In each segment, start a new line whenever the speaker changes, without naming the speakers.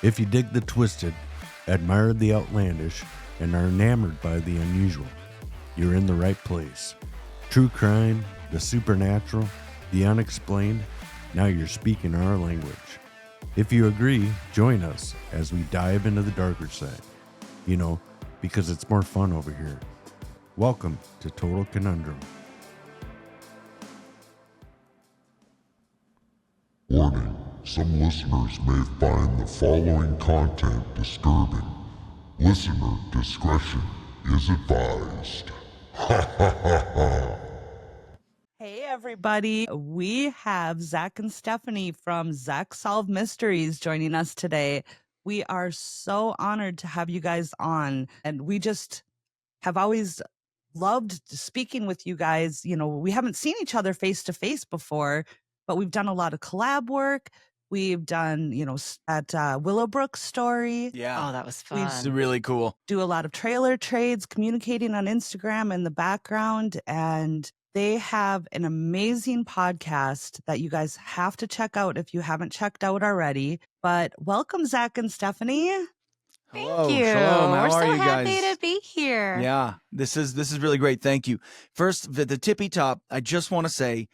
If you dig the twisted, admire the outlandish, and are enamored by the unusual, you're in the right place. True crime, the supernatural, the unexplained, now you're speaking our language. If you agree, join us as we dive into the darker side. You know, because it's more fun over here. Welcome to Total Conundrum.
Warning, some listeners may find the following content disturbing. Listener discretion is advised. Ha ha ha ha.
Hey everybody, we have Zach and Stephanie from ZachSolved Mysteries joining us today. We are so honored to have you guys on, and we just have always loved speaking with you guys. You know, we haven't seen each other face to face before, but we've done a lot of collab work. We've done, you know, at Willowbrook's story.
Yeah.
Oh, that was fun.
It's really cool.
Do a lot of trailer trades, communicating on Instagram in the background, and they have an amazing podcast that you guys have to check out if you haven't checked out already. But welcome, Zach and Stephanie.
Thank
Hello,
you.
shalom. How
We're
are
so
you
happy
guys?
to be here.
Yeah, this is really great. Thank you. First, the tippy top, I just want to say,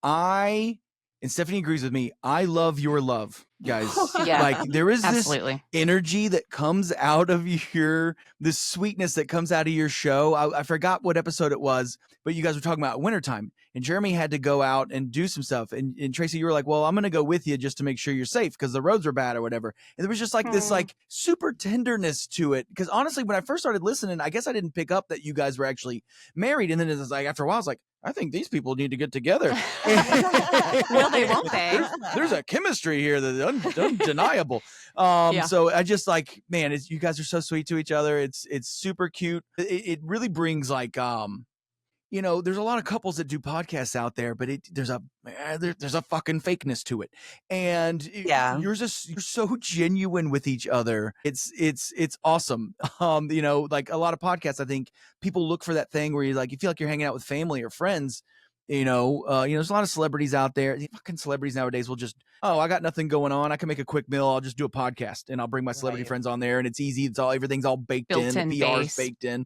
and Stephanie agrees with me, I love your love, guys.
Yeah,
Like, there is this
absolutely.
energy that comes out of this sweetness that comes out of your show. I forgot what episode it was, but you guys were talking about wintertime, and Jeremy had to go out and do some stuff. And Tracy, you were like, well, I'm going to go with you just to make sure you're safe because the roads were bad or whatever. And there was just like this like super tenderness to it. Because honestly, when I first started listening, I guess I didn't pick up that you gues were actually married. And then it was like, after a while, I was like, I think these people need to get together.
Well, they won't they?
There's a chemistry here that's undeniable.
Yeah.
So I just like, man, you guys are so sweet to each other. It's super cute. It really brings like, you know, there's a lot of couples that do podcasts out there, but there's a fucking fakeness to it. And
Yeah.
you're so genuine with each other. It's awesome. You know, like a lot of podcasts, I think people look for that thing where you feel like you're hanging out with family or friends. You know, there's a lot of celebrities out there. The fucking celebrities nowadays will just, I got nothing going on. I can make a quick meal. I'll just do a podcast and I'll bring my celebrity friends on there, and it's easy. Everything's all baked in. The PR's baked in.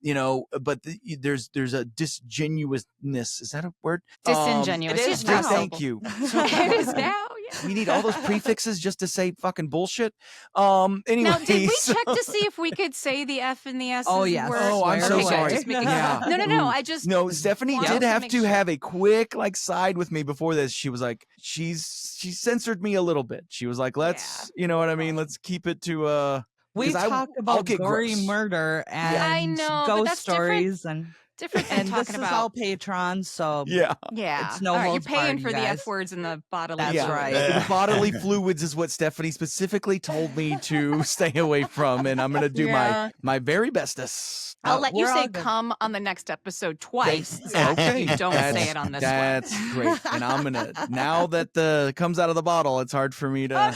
You know, but there's a disingenuousness. Is that a word?
Disingenuous.
It is now.
Thank you.
It is now. Yeah.
We need all those prefixes just to say fucking bullshit. Anyway,
Now, did we check to see if we could say the F and the S?
Oh, yes.
Oh, I'm so
Okay,
sorry.
just making-
Yeah.
No. I just
No, Stephanie
wanted
did
to
have
make
to
sure.
have a quick side with me before this. She was like, she censored me a little bit. She was like, let's, you know what I mean? Let's keep it to
We
'cause
talk
I'll
about
get
gory
gross.
murder and
I know, but
ghost
that's
stories, and
different than
this
talking
is
about.
all Patreon, so
Yeah.
Yeah,
it's no
all right, you're
holds
paying
barred,
for
you
the
guys.
F words and the bodily.
That's
Yeah.
right.
The bodily fluids is what Stephanie specifically told me to stay away from, and I'm going to do
Yeah.
my very bestest.
I'll let you
we're
say
all good.
"come" on the next episode twice. Zach,
Okay.
you don't say it on this one.
That's great. And I'm going to, now that the comes out of the bottle, it's hard for me to.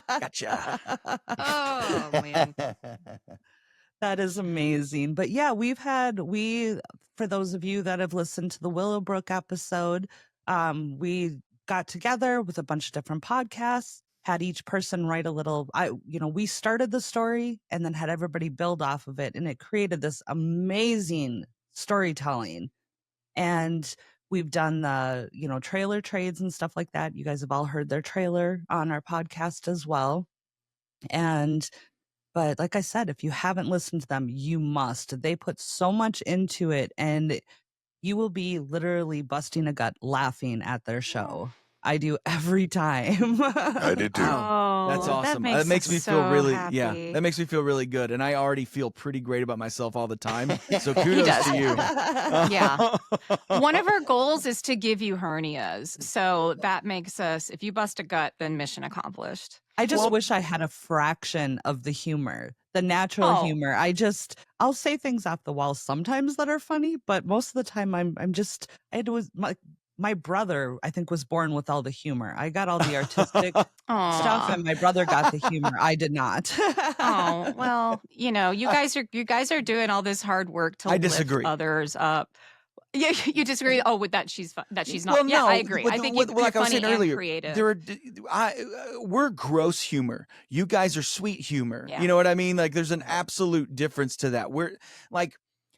Gotcha.
Oh man.
That is amazing. But yeah, for those of you that have listened to the Willowbrook episode, we got together with a bunch of different podcasts, had each person write a little, we started the story and then had everybody build off of it. And it created this amazing storytelling. And we've done the, trailer trades and stuff like that. You guys have all heard their trailer on our podcast as well. But like I said, if you haven't listened to them, you must. They put so much into it, and you will be literally busting a gut laughing at their show. I do every time.
I did too.
Oh,
That's awesome. That makes
us
me feel
so
really,
happy.
that makes me feel really good. And I already feel pretty great about myself all the time. So
He
kudos
does.
to you.
Yeah. One of our goals is to give you hernias. So that makes us, if you bust a gut, then mission accomplished.
I just wish I had a fraction of the humor, the natural
Oh.
humor. I'll say things off the wall sometimes that are funny, but most of the time my brother, I think, was born with all the humor. I got all the artistic stuff,
Aw.
and my brother got the humor. I did not.
Oh, well, you guys are doing all this hard work to
I
lift
disagree.
others up. Yeah, you disagree. Oh, with that she's that she's not.
Well,
Yeah,
no,
I agree.
but
I
the-
think
what-
you're
like I was
funny
saying earlier,
and creative.
there are we're gross humor. You guys are sweet humor.
Yeah.
You know what I mean? Like there's an absolute difference to that. We're like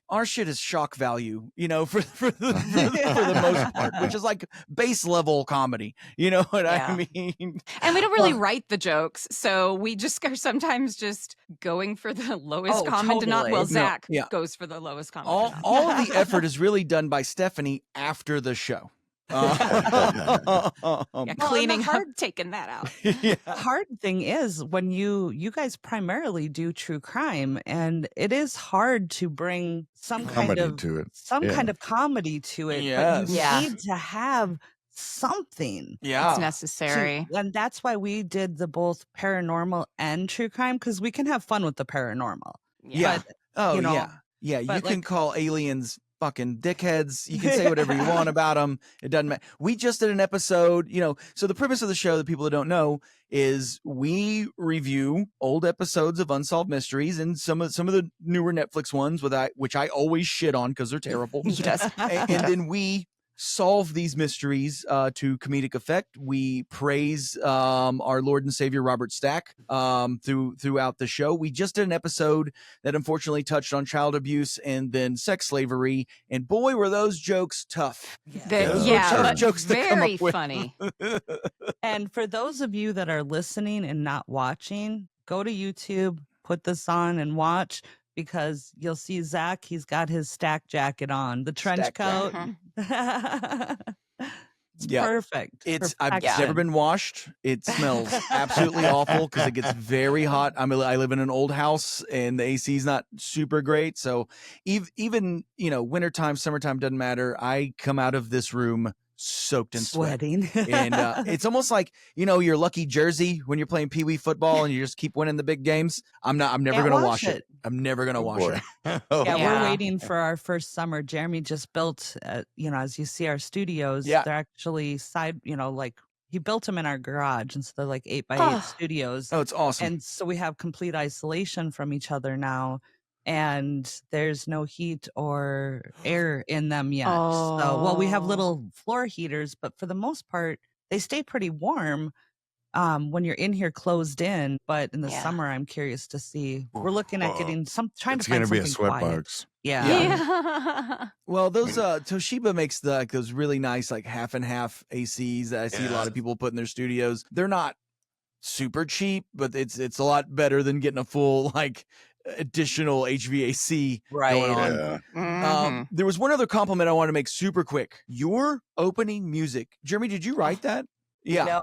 our shit is shock value, you know, for the most part, which is like base level comedy. You know what
Yeah.
I mean?
And we don't really write the jokes, so we just are sometimes just going for the lowest
Oh,
common denominator. Well,
totally.
No,
Zach
yeah.
goes for the lowest common
All
denominator.
all of the effort is really done by Stephanie after the show.
Yeah,
the
cleaning up,
hard-
taking that out.
yeah.
The hard thing is when you guys primarily do true crime, and it is hard to bring some kind
Comedy
of
to it.
some
Yeah.
kind of comedy to it,
Yes.
but you
Yeah.
need to have something.
Yeah.
It's necessary.
And that's why we did the both paranormal and true crime, because we can have fun with the paranormal.
Yeah.
But,
Oh,
you know,
yeah. Yeah. You
but,
can
like-
call aliens fucking dickheads. You can say whatever you want about them. It doesn't matter. We just did an episode, you know. So the premise of the show that people that don't know is we review old episodes of Unsolved Mysteries and some of the newer Netflix ones which I always shit on because they're terrible.
He does.
and then we solve these mysteries to comedic effect. We praise our Lord and Savior Robert Stack throughout the show. We just did an episode that unfortunately touched on child abuse and then sex slavery, and boy, were those jokes tough. Those were tough
but
jokes to come
very
up with.
funny.
And for those of you that are listening and not watching, go to YouTube, put this on and watch, because you'll see Zach, he's got his stack jacket on, the trench
Stack
coat.
jacket.
It's
Yeah.
perfect.
I've
Perfection.
never been washed. It smells absolutely awful because it gets very hot. I live in an old house and the AC is not super great. So even wintertime, summertime, doesn't matter. I come out of this room soaked in sweat.
Sweating.
And it's almost like, your lucky jersey when you're playing Pee Wee football and you just keep winning the big games. I'm never
Can't
going to
wash
wash it.
it.
I'm never going to wash
boy.
it.
Oh,
Yeah,
Yeah.
we're waiting for our first summer. Jeremy just built, as you see our studios,
Yeah.
they're actually he built them in our garage. And so they're like 8x8
Oh.
studios.
Oh, it's awesome.
And so we have complete isolation from each other now. And there's no heat or air in them yet. So, we have
Oh.
little floor heaters, but for the most part, they stay pretty warm when you're in here closed in. But in the
Yeah.
summer, I'm curious to see. We're looking at getting trying
it's
to find
gonna be a
something quiet.
sweatbox.
Yeah.
Yeah.
Well, those Toshiba makes those really nice half and half ACs that I see a lot of people put in their studios. They're not super cheap, but it's a lot better than getting a full additional HVAC going on.
Yeah.
Mhm.
There was one other compliment I want to make super quick. Your opening music, Jeremy, did you write that? Yeah,
No,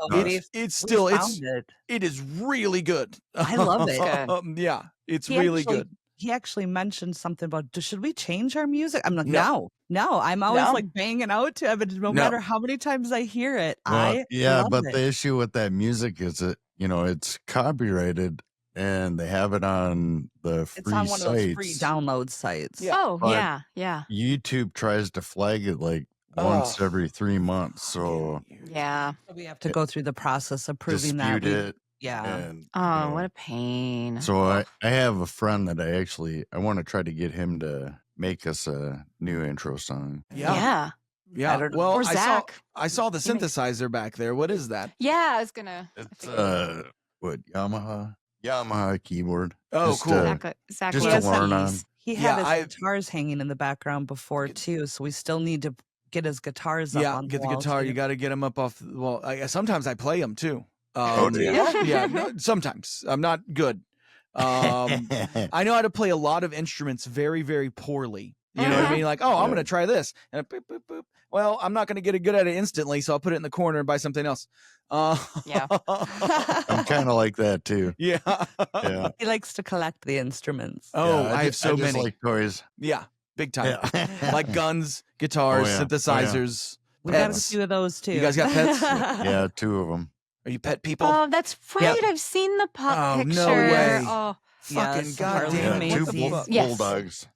it's
we found it.
it is really good.
I love it.
Good.
Yeah, it's
He
really
actually-
good.
He actually mentioned something about, should we change our music? I'm like,
No.
no. I'm always
No.
banging out to him, and no matter how many times I hear it,
Well,
I
yeah,
love
but
it.
the issue with that music is that it's copyrighted and they have it on the free
It's on one
sites.
of those free download sites.
Yeah.
Oh,
But-
yeah, yeah,
YouTube tries to flag it once every 3 months, so
yeah.
So we have to go through the process of proving that.
dispute it.
Yeah.
And,
Oh, what a pain.
So I have a friend that I want to try to get him to make us a new intro song.
Yeah.
Yeah.
Better-
Well,
Or Zach.
I saw the synthesizer back there. What is that?
Yeah, I was gonna.
It's Yamaha keyboard.
Oh,
Just,
cool.
Zach
just
He
to
has
learn on.
these- He
Yeah,
had his guitars hanging in the background before too, so we still need to get his guitars up.
Yeah,
on
get the
wall,
guitar.
too.
You got to get them up off the wall. Sometimes I play them too.
Oh, do you?
Yeah, no, sometimes I'm not good. I know how to play a lot of instruments very, very poorly. You know what I mean? Like, I'm going to try this. And boop, boop, boop. Well, I'm not going to get good at it instantly, so I'll put it in the corner and buy something else.
Yeah.
I'm kind of like that too.
Yeah.
Yeah.
He likes to collect the instruments.
Oh,
Yeah,
I have
just
so
just
many.
like toys.
Yeah, big time.
Yeah.
Like guns, guitars,
Oh, yeah. Oh, yeah.
synthesizers.
We got a
Pets.
few of those too.
You guys got pets?
Yeah, 2 of them.
Are you pet people?
Oh, that's right. I've seen the pup
Oh,
picture.
no way.
Oh,
Fucking
yes,
goddamn.
Harley
Yeah,
and
two
Macy's.
bull-
Yes.
bulldogs.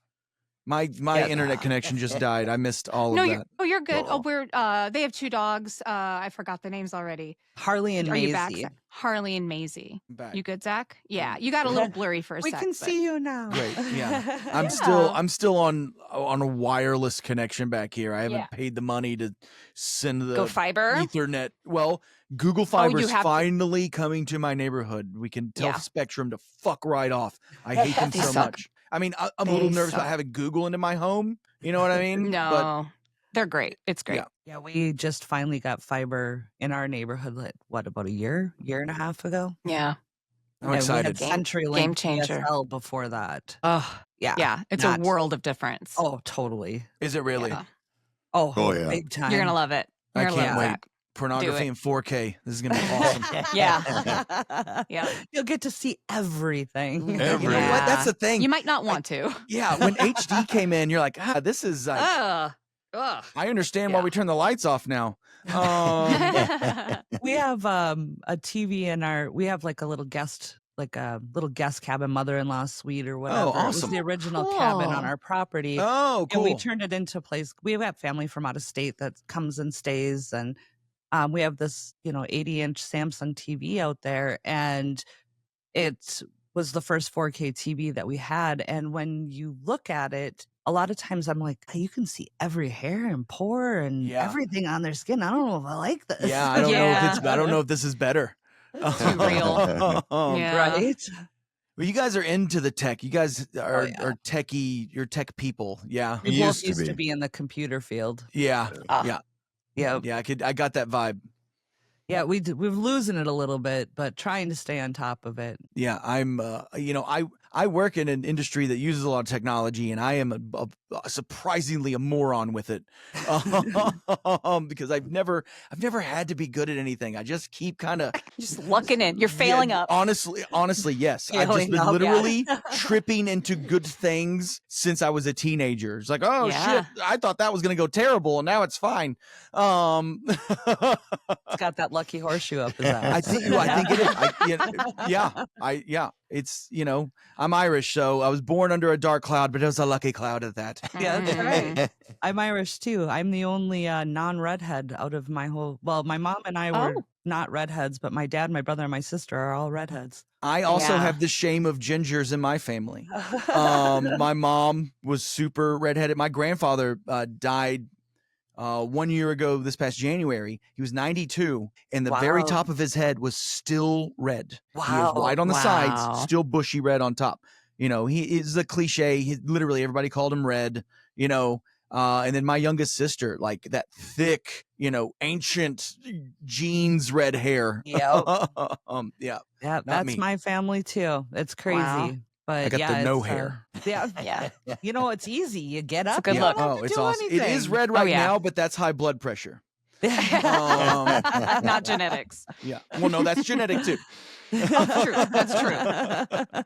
My
Yeah.
internet connection just died. I missed all
no,
of
you're,
that.
oh, you're good.
Oh.
We're they have 2 dogs. I forgot the names already.
Harley and
Are you back?
Maisie.
Zach? Harley and Maisie.
Back.
You good, Zach? Yeah, you got a little blurry for a
We
sec.
can
but-
see you now.
Great. Yeah. I'm
Yeah.
still on a wireless connection back here. I haven't
Yeah.
paid the money to send the
Go fiber.
Ethernet. Well, Google Fiber's
have to-
finally coming to my neighborhood. We can tell
Yeah.
Spectrum to fuck right off. I hate them
They
so
suck.
much. I mean, I'm a little
They
nervous
suck.
about having Google into my home. You know what I mean?
No,
But
they're great. It's great.
Yeah.
Yeah, we just finally got fiber in our neighborhood. What, about a year and a half ago?
Yeah.
I'm
And
excited.
We had CenturyLink
Game changer.
DSL before that. Oh, yeah.
Yeah. It's
not-
a world of difference.
Oh, totally.
Is it really?
Yeah.
Oh,
yeah.
big time.
You're going to love it.
I
You're gonna
can't
love
wait.
Zach.
Pornography
it.
in 4K. This is going to be awesome.
Yeah. Yeah.
You'll get to see everything.
You know what? That's the thing.
You might not want to.
Yeah. When HD came in, you're like, this is like,
Ugh.
I understand why
Yeah.
we turn the lights off now.
We have a TV in we have like a little guest cabin, mother-in-law suite or whatever. It was
awesome.
the original cabin on
Cool.
our property.
Oh, cool.
And we turned it into a place. We have family from out of state that comes and stays. And we have this, 80-inch Samsung TV out there. And it was the first 4K TV that we had. And when you look at it, a lot of times I'm like, you can see every hair and pore and
Yeah.
everything on their skin. I don't know if I like this.
Yeah, I don't know if this is better.
Too real. Yeah.
Right?
Well, you guys are into the tech. You guys are
yeah.
you're tech people. Yeah.
We
We
both
used to be.
in the computer field.
Yeah.
Ah.
Yeah.
Yeah, I got that vibe.
Yeah, we're losing it a little bit, but trying to stay on top of it.
Yeah, I'm I work in an industry that uses a lot of technology, and I am surprisingly a moron with it. Because I've never had to be good at anything. I just keep kind of
Just lucking in. You're failing up.
Honestly, yes. I've just
Failing
been
up, yeah.
literally tripping into good things since I was a teenager. It's like, oh
Yeah.
shit, I thought that was gonna go terrible, and now it's fine.
It's got that lucky horseshoe up his ass.
I think it is. It's I'm Irish, so I was born under a dark cloud, but it was a lucky cloud at that.
Yeah, that's
Mm.
right. I'm Irish too. I'm the only non-redhead out of my whole. Well, my mom and I were
Oh.
not redheads, but my dad, my brother, and my sister are all redheads.
I also
Yeah.
have the shame of gingers in my family. My mom was super redheaded. My grandfather died 1 year ago this past January. He was 92, and the very
Wow.
top of his head was still red. He was
Wow.
white on the
Wow.
sides, still bushy red on top. He is a cliche. Literally, everybody called him red. And then my youngest sister, like that thick, ancient jeans red hair.
Yep.
Yeah.
Yeah, that's
me.
my family too. It's crazy.
Wow.
But
I got
yeah,
the no
it's,
hair.
Yeah,
Yeah.
it's easy. You get up.
good
you
look.
don't have
Oh,
to
it's
do
awesome. It is
anything.
red right
yeah.
now, but that's high blood pressure.
Not genetics.
Yeah. Well, no, that's genetic too.
That's true. That's true. I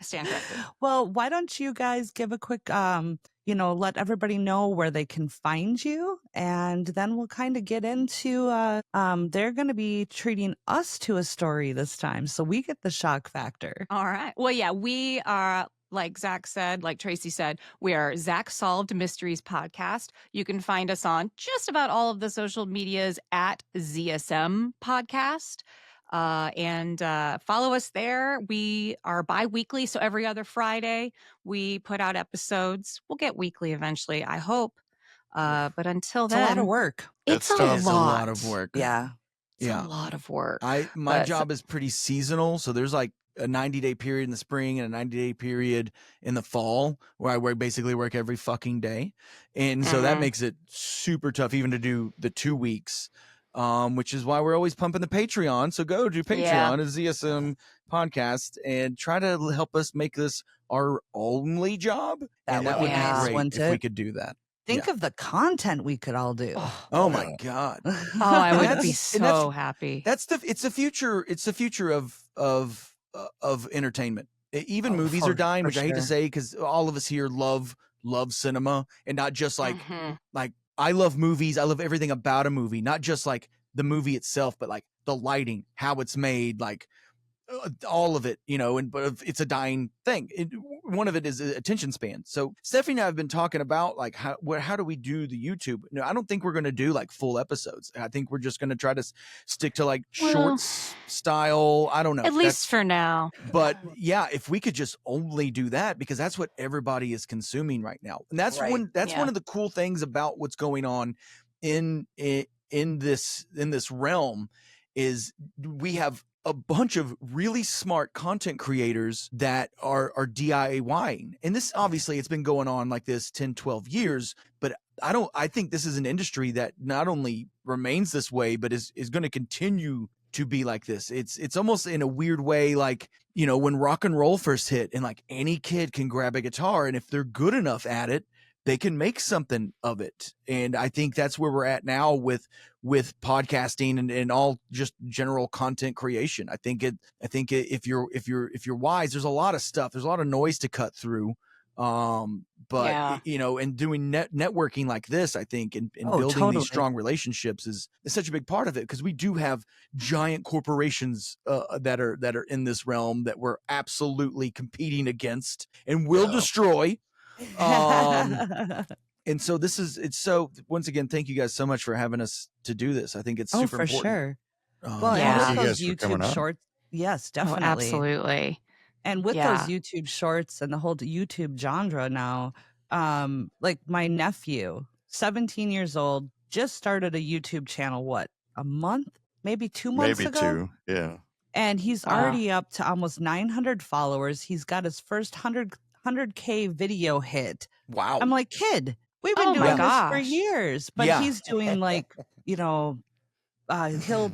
stand corrected.
Well, why don't you guys give a quick, let everybody know where they can find you, and then we'll kind of get into. They're going to be treating us to a story this time, so we get the shock factor.
All right. Well, yeah, we are, like Zach said, like Tracy said, we are ZachSolved Mysteries podcast. You can find us on just about all of the social medias at ZSM Podcast. And follow us there. We are bi-weekly, so every other Friday we put out episodes. We'll get weekly eventually, I hope. But until
It's
then,
a lot of work.
It's
That's
a
tough.
It's
lot.
a lot of work.
Yeah.
It's
Yeah.
a lot of work.
My
But-
job is pretty seasonal, so there's like a 90-day period in the spring and a 90-day period in the fall where I basically work every fucking day. And so that
Mhm.
makes it super tough even to do the 2 weeks. Which is why we're always pumping the Patreon. So go to Patreon
Yeah.
as ZSM podcast and try to help us make this our only job.
That
And
would
that would
be
be
nice,
great
wouldn't
if we
it?
could do that.
Think of the content we could all do.
Oh my God.
Oh, I would be
That's- and that's-
so happy.
It's the future of entertainment. Even
Oh,
movies
for-
are dying,
for
which I hate to
sure.
say because all of us here love cinema, and not just like
Mhm.
I love movies. I love everything about a movie, not just like the movie itself, but like the lighting, how it's made, like all of it, but it's a dying thing. One of it is attention span. So Stephanie and I have been talking about like how do we do the YouTube? No, I don't think we're going to do like full episodes. I think we're just going to try to stick to like shorts style. I don't know.
At least for now.
But yeah, if we could just only do that, because that's what everybody is consuming right now. And that's one of the cool things about what's going on in this realm is we have a bunch of really smart content creators that are DIYing. And this, obviously, it's been going on like this 10, 12 years, but I think this is an industry that not only remains this way, but is going to continue to be like this. It's almost in a weird way, like, when rock and roll first hit and like any kid can grab a guitar, and if they're good enough at it, they can make something of it. And I think that's where we're at now with podcasting and all just general content creation. I think if you're wise, there's a lot of stuff. There's a lot of noise to cut through. And doing networking like this, I think, and building these strong relationships is such a big part of it, because we do have giant corporations that are in this realm that we're absolutely competing against and will destroy. And so once again, thank you guys so much for having us to do this. I think it's super important.
Sure.
Well,
and with those YouTube shorts, yes, definitely.
Absolutely.
And with those YouTube shorts and the whole YouTube genre now, like my nephew, 17 years old, just started a YouTube channel, a month, maybe 2 months ago?
Maybe 2, yeah.
And he's already up to almost 900 followers. He's got his first 100K video hit.
Wow.
I'm like, kid, we've been doing this for years. But he's doing like, he'll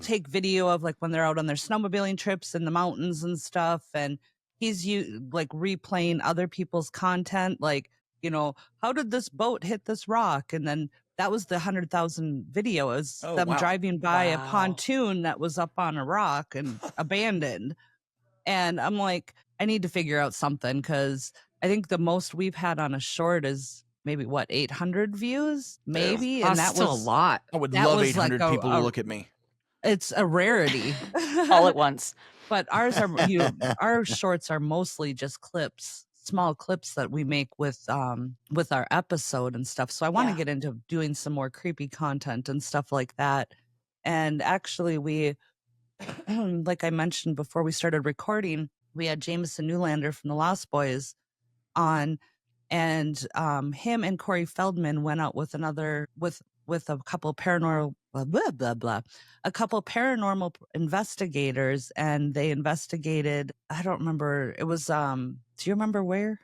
take video of like when they're out on their snowmobiling trips in the mountains and stuff. And he's like replaying other people's content. Like, how did this boat hit this rock? And then that was the 100,000 video. It was them driving by a pontoon that was up on a rock and abandoned. And I'm like, I need to figure out something, because I think the most we've had on a short is maybe 800 views, maybe.
And
that
was
was
a lot.
I would love 800 people to look at me.
It's a rarity.
All at once.
But ours are, our shorts are mostly just clips, small clips that we make with our episode and stuff. So I want to get into doing some more creepy content and stuff like that. And actually, we, like I mentioned before we started recording, we had Jameson Newlander from the Lost Boys on, and him and Corey Feldman went out with with a couple paranormal a couple paranormal investigators, and they investigated, I don't remember, it was do you remember where?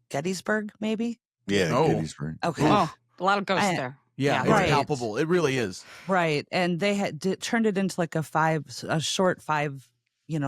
Gettysburg, maybe?
Yeah, Gettysburg.
Okay.
Oh, a lot of ghosts there.
Yeah, it's palpable. It really is.
Right. And they had turned it into like a short 5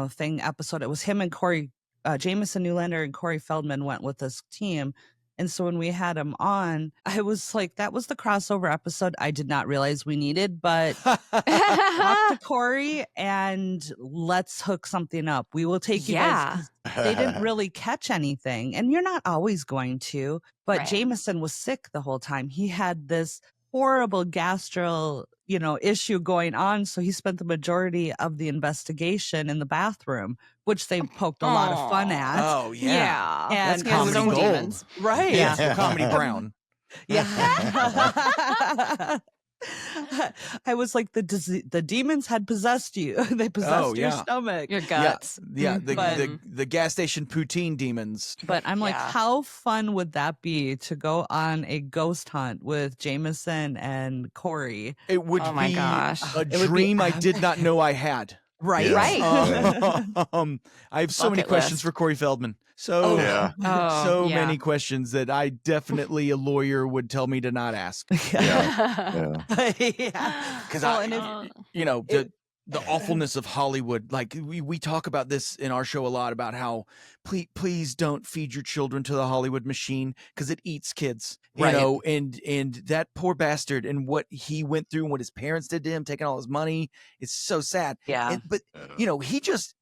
thing episode. It was him and Corey, Jameson Newlander and Corey Feldman went with this team. And so when we had him on, I was like, that was the crossover episode I did not realize we needed, but talk to Corey and let's hook something up. We will take you guys. They didn't really catch anything, and you're not always going to, but Jameson was sick the whole time. He had this horrible gastro, issue going on. So he spent the majority of the investigation in the bathroom, which they poked a lot of fun at.
Oh, yeah.
And
that's comedy gold.
Demons.
Right.
Yeah. Comedy Brown.
Yeah. I was like, the demons had possessed you. They possessed your stomach.
Your guts.
Yeah. The gas station poutine demons.
But I'm like, how fun would that be to go on a ghost hunt with Jameson and Corey?
It would be a dream I did not know I had.
Right.
Yeah.
Right.
I have so many questions for Corey Feldman. So many questions that I definitely a lawyer would tell me to not ask.
Yeah.
Because the awfulness of Hollywood. Like we talk about this in our show a lot, about how please don't feed your children to the Hollywood machine, because it eats kids. You know, and that poor bastard and what he went through and what his parents did to him, taking all his money. It's so sad.
Yeah.
But he just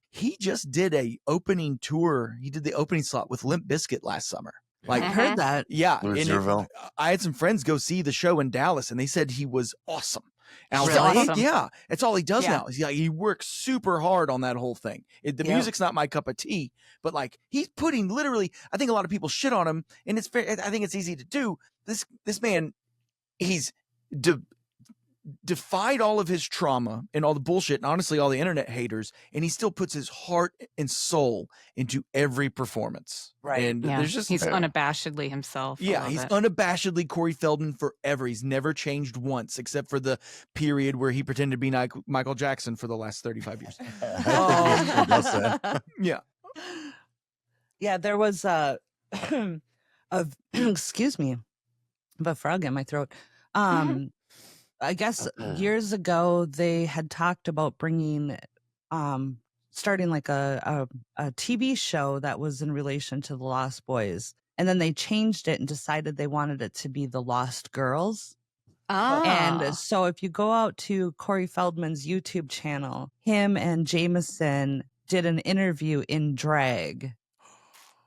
did a opening tour. He did the opening slot with Limp Bizkit last summer. Like,
I heard that.
Yeah.
Louisville.
I had some friends go see the show in Dallas, and they said he was awesome. And I was
Really?
like,
Awesome.
yeah, that's all he does
Yeah.
now. He works super hard on that whole thing. The
Yeah.
music's not my cup of tea, but like he's putting literally, I think a lot of people shit on him, and it's fair. I think it's easy to do. This man, he's defied all of his trauma and all the bullshit and honestly all the internet haters, and he still puts his heart and soul into every performance.
Right.
And
Yeah.
there's just
He's unabashedly himself. I
yeah,
love
he's
it.
unabashedly Corey Feldman forever. He's never changed once, except for the period where he pretended to be Michael Jackson for the last 35 years.
I think he does that.
Yeah.
Yeah, there was a excuse me, I have a frog in my throat. I guess years ago they had talked about bringing, starting like a TV show that was in relation to the Lost Boys, and then they changed it and decided they wanted it to be the Lost Girls. And so if you go out to Corey Feldman's YouTube channel, him and Jameson did an interview in drag.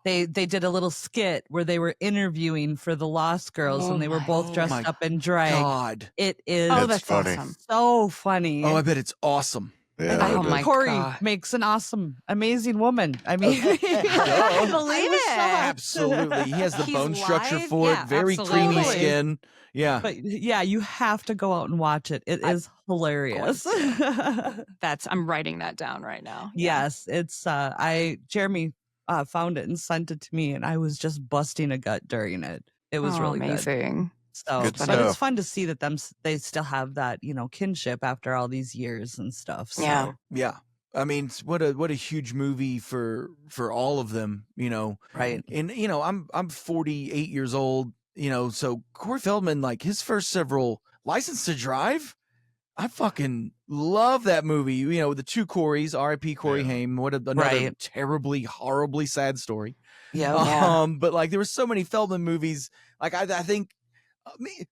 They did a little skit where they were interviewing for the Lost Girls, and they were both dressed
my
up in drag.
God.
It is
Oh,
That's
that's
funny.
awesome.
so funny.
Oh, I bet it's awesome.
Yeah,
And
I
Oh
bet.
my
Corey
God.
makes an awesome, amazing woman. I mean,
I believe
was
it.
shocked.
Absolutely. He has the
He's
bone structure
lithe.
for
Yeah,
it. Very
absolutely.
creamy skin. Yeah.
But yeah, you have to go out and watch it. It is hilarious.
I'm writing that down right now. Yeah.
Yes, it's Jeremy found it and sent it to me, and I was just busting a gut during it. It was really good.
amazing.
So,
Good
but
stuff.
it's fun to see that they still have that, kinship after all these years and stuff. So.
Yeah.
Yeah. I mean, what a huge movie for all of them,
Right.
And I'm 48 years old, so Corey Feldman, like his first several License to Drive, I fucking love that movie. The two Coreys, R.I.P. Corey Haim. What another
Right.
terribly, horribly sad story.
Yeah.
But like there were so many Feldman movies. Like I think,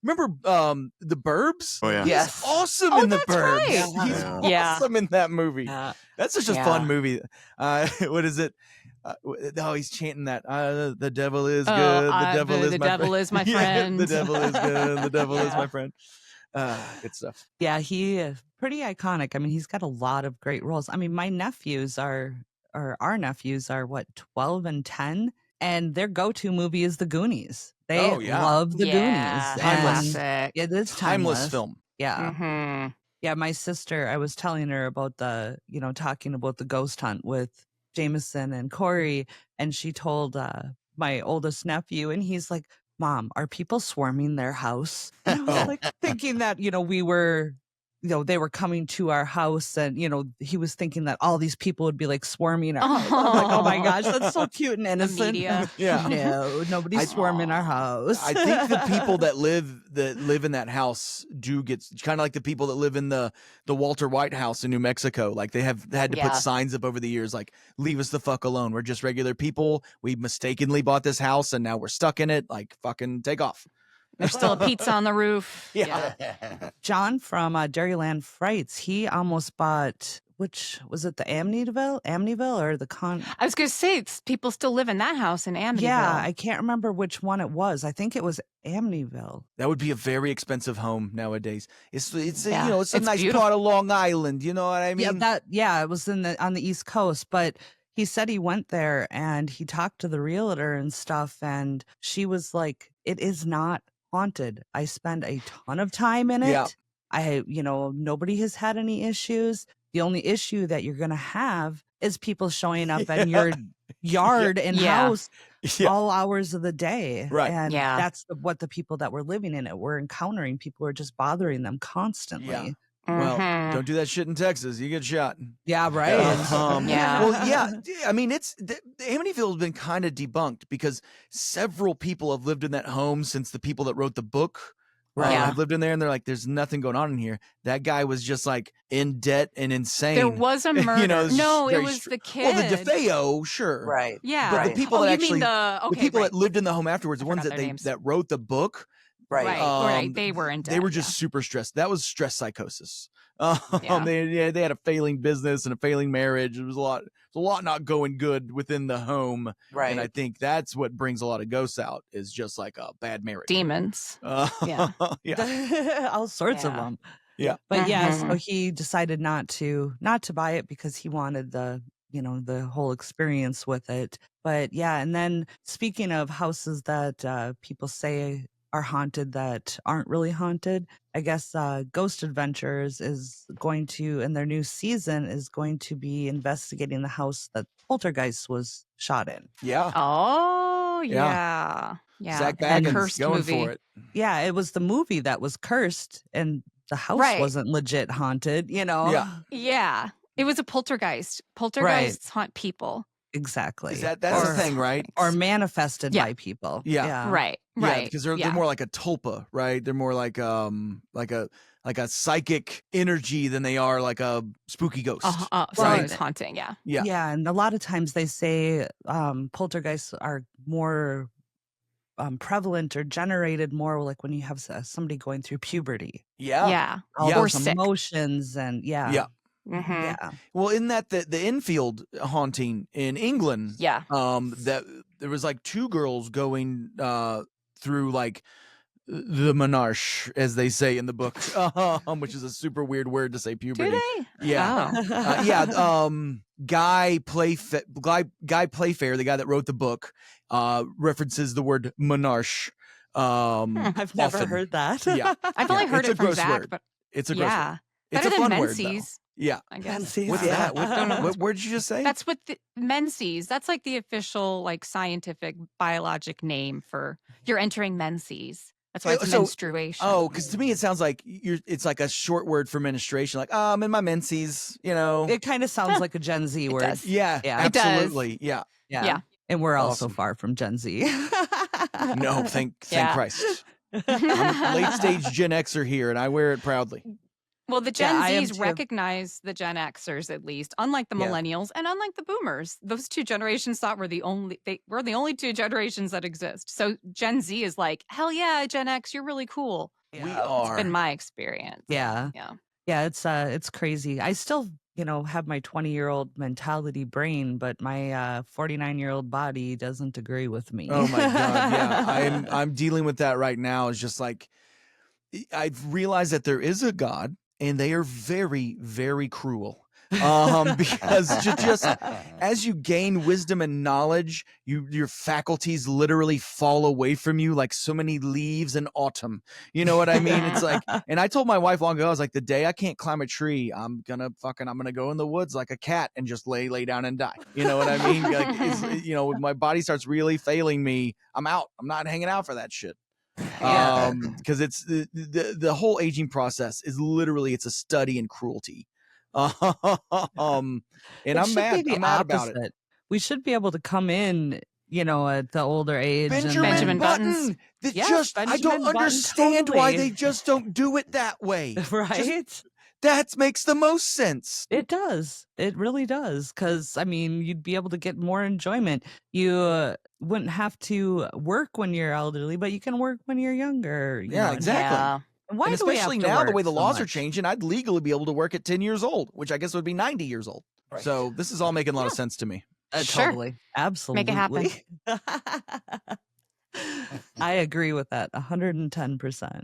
remember The Burbs?
Oh, yeah.
He's
Yes.
awesome
Oh,
in The
that's
Burbs.
right.
He's
Yeah.
Yeah.
awesome in that movie.
Yeah.
That's such a
Yeah.
fun movie. What is it? He's chanting that. The devil is good.
Oh,
The devil is
the
my
devil
friend.
is my
Yeah,
friend.
the devil is good. The devil is
Yeah.
my friend. Good stuff.
Yeah, he is pretty iconic. I mean, he's got a lot of great roles. I mean, our nephews are what, 12 and 10, and their go-to movie is The Goonies. They
Oh, yeah.
love The
Yeah.
Goonies.
Timeless.
Classic.
It is
Timeless film.
Yeah.
Mm-hmm.
Yeah, my sister, I was telling her about talking about the ghost hunt with Jameson and Corey, and she told my oldest nephew, and he's like, Mom, are people swarming their house? And I was
Oh.
like thinking that, we were, they were coming to our house, and, he was thinking that all these people would be like swarming our house. I'm like, oh my gosh, that's so cute and
The
innocent.
media.
Yeah.
No, nobody's swarming our house.
I think the people that live in that house do get kind of like the people that live in the Walter White house in New Mexico. Like they had to
Yeah.
put signs up over the years like, leave us the fuck alone. We're just regular people. We mistakenly bought this house and now we're stuck in it. Like fucking take off.
There's still a pizza on the roof.
Yeah.
John from Dairyland Frights, he almost bought, which was it, the Amityville or the
I was going to say, people still live in that house in Amityville.
Yeah, I can't remember which one it was. I think it was Amityville.
That would be a very expensive home nowadays. It's
Yeah.
it's a
It's
nice
beautiful.
part of Long Island. You know what I mean?
It was on the East Coast, but he said he went there and he talked to the realtor and stuff, and she was like, it is not haunted. I spend a ton of time in it.
Yeah.
Nobody has had any issues. The only issue that you're going to have is people showing up in your yard and
Yeah.
house
Yeah.
all hours of the day.
Right.
And
Yeah.
that's what the people that were living in it were encountering. People were just bothering them constantly.
Yeah. Well,
Mhm.
don't do that shit in Texas. You get shot.
Yeah, right.
Yeah.
Well, yeah. I mean, the Amityville has been kind of debunked because several people have lived in that home since the people that wrote the book
Right.
Yeah.
have lived in there, and they're like, "There's nothing going on in here." That guy was just like in debt and insane.
There was a murder.
it's
No, it
very
was
str-
the kid.
Well, the DeFeo, sure,
Right.
Yeah.
But the people
oh,
that
you
actually,
mean
the people
right.
that lived in the home afterwards, the
I
ones
forgot
that
their names.
that wrote the book,
Right.
Right. They were in debt.
they were just
yeah.
super stressed. That was stress psychosis.
Yeah.
They had a failing business and a failing marriage. It was a lot not going good within the home.
Right.
And I think that's what brings a lot of ghosts out is just like a bad marriage.
demons.
Yeah.
Yeah.
Yeah.
All sorts of
Yeah.
them.
Yeah.
But yeah, so
Mhm.
he decided not to buy it because he wanted the the whole experience with it. But yeah, and then speaking of houses that people say are haunted that aren't really haunted, I guess Ghost Adventures is going to, in their new season, is going to be investigating the house that Poltergeist was shot in.
Yeah.
Oh,
Yeah.
yeah.
Zach
The
And-
Baggins
cursed
going
movie.
for it.
Yeah, it was the movie that was cursed, and the house
Right.
wasn't legit haunted,
Yeah.
Yeah. It was a poltergeist. Poltergeists haunt people.
Exactly.
Is that's
or,
the thing, right?
or manifested
Yeah.
by people.
Yeah.
Right.
Yeah,
Right.
because they're more like a tulpa, right? They're more like a psychic energy than they are like a spooky ghost.
Something's haunting. Yeah.
Yeah.
Yeah, and a lot of times they say poltergeists are more prevalent or generated more like when you have somebody going through puberty.
Yeah.
Yeah.
All
Yeah.
Or
those
sick.
emotions and
Yeah.
Mhm.
yeah.
Well, in that the Enfield haunting in England,
Yeah.
that there was like two girls going through like the menarche, as they say in the book, which is a super weird word to say
Do
puberty.
they?
Yeah.
Oh.
Yeah. Guy Playfair, the guy that wrote the book, references the word menarche.
I've never
often.
heard that.
Yeah.
I've only heard
it's
it
a
from
gross
Zach,
word.
but
It's a gross
yeah.
word. It's
Better
a
than
fun word, though.
menses,
Yeah.
I guess.
Menses.
What's
Yeah.
that? What word did you just say?
That's what the menses. That's like the official, like scientific biologic name for you're entering menses. That's why it's
So-
menstruation.
Oh, because to me it sounds like it's like a short word for menstruation. Like, I'm in my menses, you know.
It kind of sounds like a Gen Z word.
does.
Yeah,
Yeah.
It does.
absolutely. Yeah.
Yeah.
And we're also
Awesome.
far from Gen Z.
No, thank
Yeah.
Christ. I'm a late stage Gen Xer here, and I wear it proudly.
Well, the
Yeah,
Gen
I am
Zs
too.
recognize the Gen Xers at least, unlike the
Yeah.
millennials and unlike the boomers. Those two generations thought we're the only two generations that exist. So Gen Z is like, hell yeah, Gen X, you're really cool.
We
Yeah.
are.
It's been my experience.
Yeah.
Yeah.
Yeah, it's crazy. I still, have my 20-year-old mentality brain, but my 49-year-old body doesn't agree with me.
Oh my God, yeah. I'm dealing with that right now. It's just like I've realized that there is a God, and they are very, very cruel. Because just as you gain wisdom and knowledge, your faculties literally fall away from you like so many leaves in autumn. You know what I mean? It's like, and I told my wife long ago, I was like, the day I can't climb a tree, I'm gonna go in the woods like a cat and just lay down and die. You know what I mean? Like, when my body starts really failing me, I'm out. I'm not hanging out for that shit.
Yeah.
Because it's the whole aging process is literally, it's a study in cruelty. And
It
I'm
should
mad.
be the
I'm mad about it.
opposite. We should be able to come in, at the older age.
Benjamin Buttons.
That
Yes,
I
Benjamin
don't
Button,
understand why
totally.
they just don't do it that way.
Right?
That makes the most sense.
It does. It really does. Because, you'd be able to get more enjoyment. You wouldn't have to work when you're elderly, but you can work when you're younger.
Yeah, exactly.
Yeah.
Why
And
do we have
especially
to
now, the
work
way the
so
laws are
much?
changing, I'd legally be able to work at 10 years old, which I guess would be 90 years old.
Right.
So this is all making a lot of sense to me.
Sure.
Totally. Absolutely.
Make it happen.
I agree with that 110%.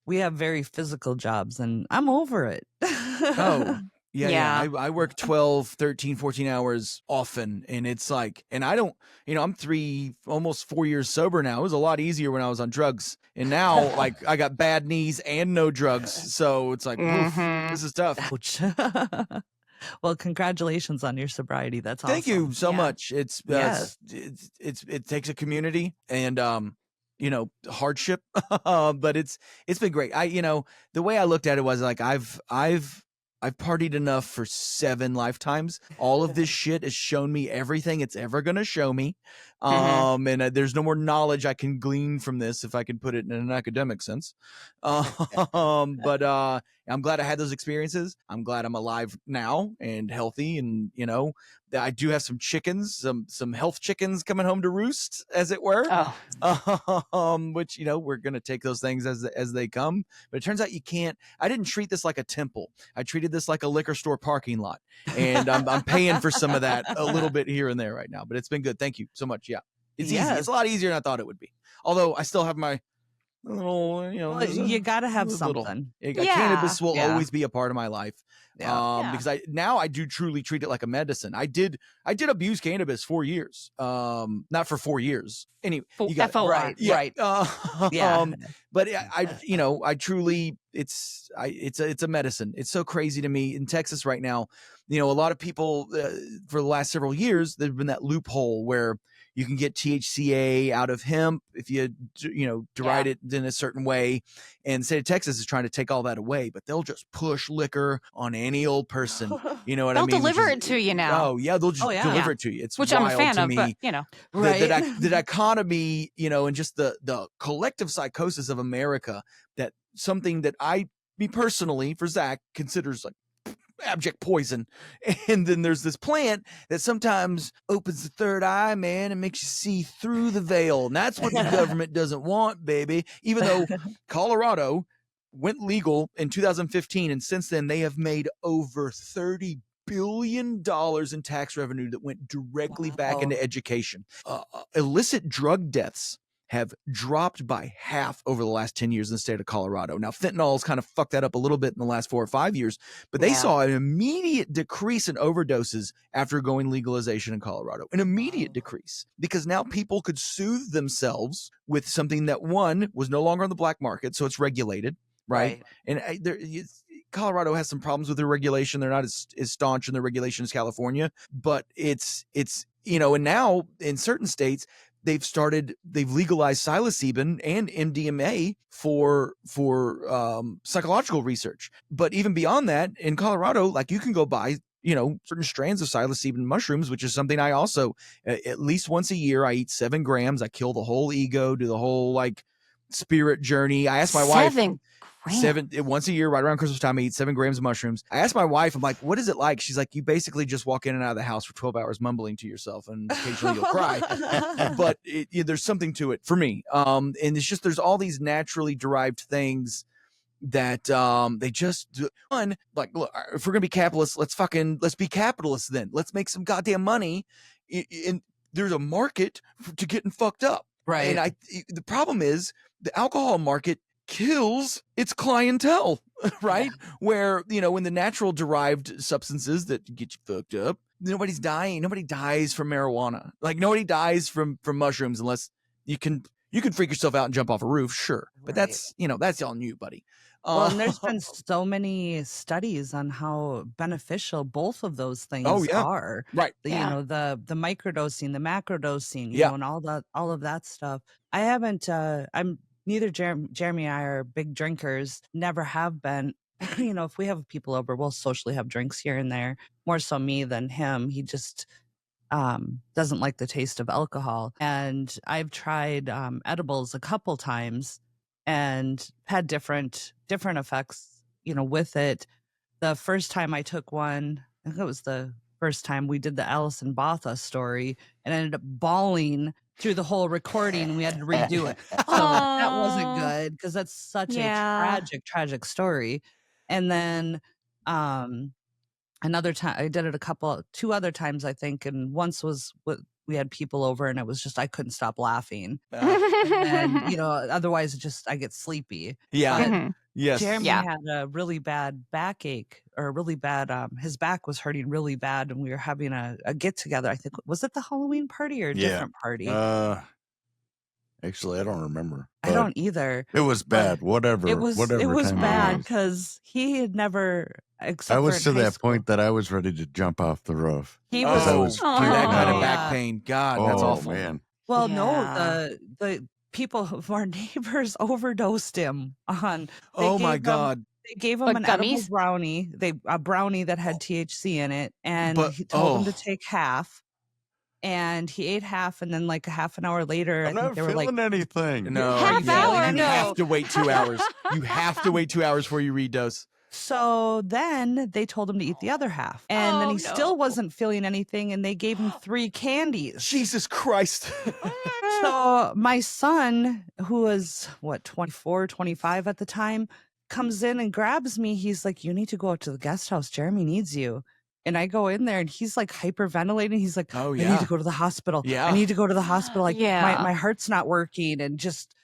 We have very physical jobs and I'm over it.
Oh, yeah.
Yeah.
I work 12, 13, 14 hours often. And it's like, and I don't, I'm almost 4 years sober now. It was a lot easier when I was on drugs. And now, like, I got bad knees and no drugs. So it's like, oof,
Mhm.
this is tough.
Ouch. Well, congratulations on your sobriety. That's awesome.
Thank you so
Yeah.
much. It's,
Yes.
it takes a community and, hardship, but it's been great. The way I looked at it was like, I've partied enough for 7 lifetimes. All of this shit has shown me everything it's ever going to show me. And there's no more knowledge I can glean from this, if I can put it in an academic sense. But I'm glad I had those experiences. I'm glad I'm alive now and healthy. And, I do have some chickens, some health chickens coming home to roost, as it were.
Oh,
Which, we're going to take those things as they come. But it turns out you can't. I didn't treat this like a temple. I treated this like a liquor store parking lot. And I'm paying for some of that a little bit here and there right now. But it's been good. Thank you so much. Yeah. It's easy.
Yes.
It's a lot easier than I thought it would be. Although I still have my a little, you know,
Well, you got to have
a little-
something.
Cannabis will
Yeah.
always be a part of my life.
Yeah.
Because I do truly treat it like a medicine. I did abuse cannabis 4 years. Not for 4 years. Anyway, you got
FOR.
Right.
yeah.
Right.
Yeah.
But I truly, it's a medicine. It's so crazy to me in Texas right now. You know, a lot of people for the last several years, there's been that loophole where you can get THCA out of hemp if you deride it in a certain way. And the state of Texas is trying to take all that away, but they'll just push liquor on any old person. You know what I
They'll
mean?
deliver it to you now.
Oh yeah, they'll just
Oh, yeah.
deliver it to you. It's
which
wild
I'm a fan
to
of,
me.
but you know.
Right.
The dichotomy, you know, and just the collective psychosis of America, that something that me personally, for Zach, considers like abject poison. And then there's this plant that sometimes opens the third eye, man, and makes you see through the veil. And that's what the government doesn't want, baby. Even though Colorado went legal in 2015, and since then they have made over $30 billion in tax revenue that went directly back into education. Illicit drug deaths have dropped by half over the last 10 years in the state of Colorado. Now, fentanyl's kind of fucked that up a little bit in the last 4 or 5 years, but they saw an immediate decrease in overdoses after going legalization in Colorado. An immediate decrease, because now people could soothe themselves with something that, one, was no longer on the black market, so it's regulated, right? And Colorado has some problems with their regulation. They're not as staunch in their regulation as California, but it's you know, and now in certain states, they've legalized psilocybin and MDMA for psychological research. But even beyond that, in Colorado, like, you can go buy, you know, certain strands of psilocybin mushrooms, which is something I also, at least once a year, I eat 7 grams. I kill the whole ego, do the whole like spirit journey. I asked my wife.
7
once a year, right around Christmas time, I eat 7 grams of mushrooms. I asked my wife, I'm like, what is it like? She's like, you basically just walk in and out of the house for 12 hours mumbling to yourself, and occasionally you'll cry. But there's something to it for me. And it's just, there's all these naturally derived things that they just do. One, like, look, if we're gonna be capitalists, let's be capitalists then. Let's make some goddamn money. And there's a market to getting fucked up.
Right.
And the problem is the alcohol market kills its clientele, right? Where, you know, in the natural derived substances that get you fucked up, nobody's dying. Nobody dies from marijuana. Like, nobody dies from mushrooms, unless you can freak yourself out and jump off a roof, sure. But that's, you know, that's on you, buddy.
Well, and there's been so many studies on how beneficial both of those things are.
Right.
You know, the microdosing, the macrodosing, you
Yeah.
know, and all of that stuff. I haven't, neither Jeremy and I are big drinkers, never have been. You know, if we have people over, we'll socially have drinks here and there. More so me than him. He just doesn't like the taste of alcohol. And I've tried edibles a couple times and had different effects, you know, with it. The first time I took one, I think it was the first time we did the Alison Botha story, and ended up bawling through the whole recording. We had to redo it. So that wasn't good, because that's such a tragic story. And then another time I did it 2 other times, I think. And once was we had people over, and it was just, I couldn't stop laughing. And, you know, otherwise I get sleepy.
Yeah.
But
Yes.
Jeremy had a really bad backache, or really bad, his back was hurting really bad, and we were having a get together. I think, was it the Halloween party or a different party?
Actually, I don't remember.
I don't either.
It was bad. Whatever.
It was
time
bad,
it was.
because he had never, except
I was
for in
to
high
that
school,
point that I was ready to jump off the roof.
he
Oh,
was.
I was
Oh,
that kind of
yeah.
back pain. God, that's
oh,
awful.
man.
Well,
Yeah.
no, the people of our neighbors overdosed him on.
Oh my God.
They gave him
Like
an edible
gummies?
brownie. A brownie that had THC in it, and
But-
he told him
oh.
to take half. And he ate half, and then like a half an hour later, I
I'm
think
not
they were like,
feeling anything.
No,
Half hour,
you
no.
have to wait 2 hours. You have to wait 2 hours before you redose.
so then they told him to eat the other half. And then
Oh,
he still wasn't feeling anything, and they gave him 3 candies.
Jesus Christ.
So my son, who was 24, 25 at the time, comes in and grabs me. He's like, you need to go out to the guest house. Jeremy needs you. And I go in there, and he's like hyperventilating. He's like,
Oh,
I
yeah.
need to go to the hospital.
Yeah.
I need to go to the hospital. Like,
Yeah.
my heart's not working. And just,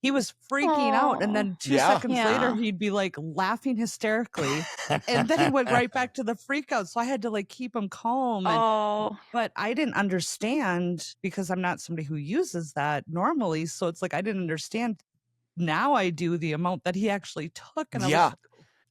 he was freaking out. And then 2
Yeah.
seconds later, he'd be like laughing hysterically. And then he went right back to the freak out. So I had to like keep him calm. And, but I didn't understand because I'm not somebody who uses that normally. So it's like, I didn't understand. Now I do the amount that he actually took. And I was,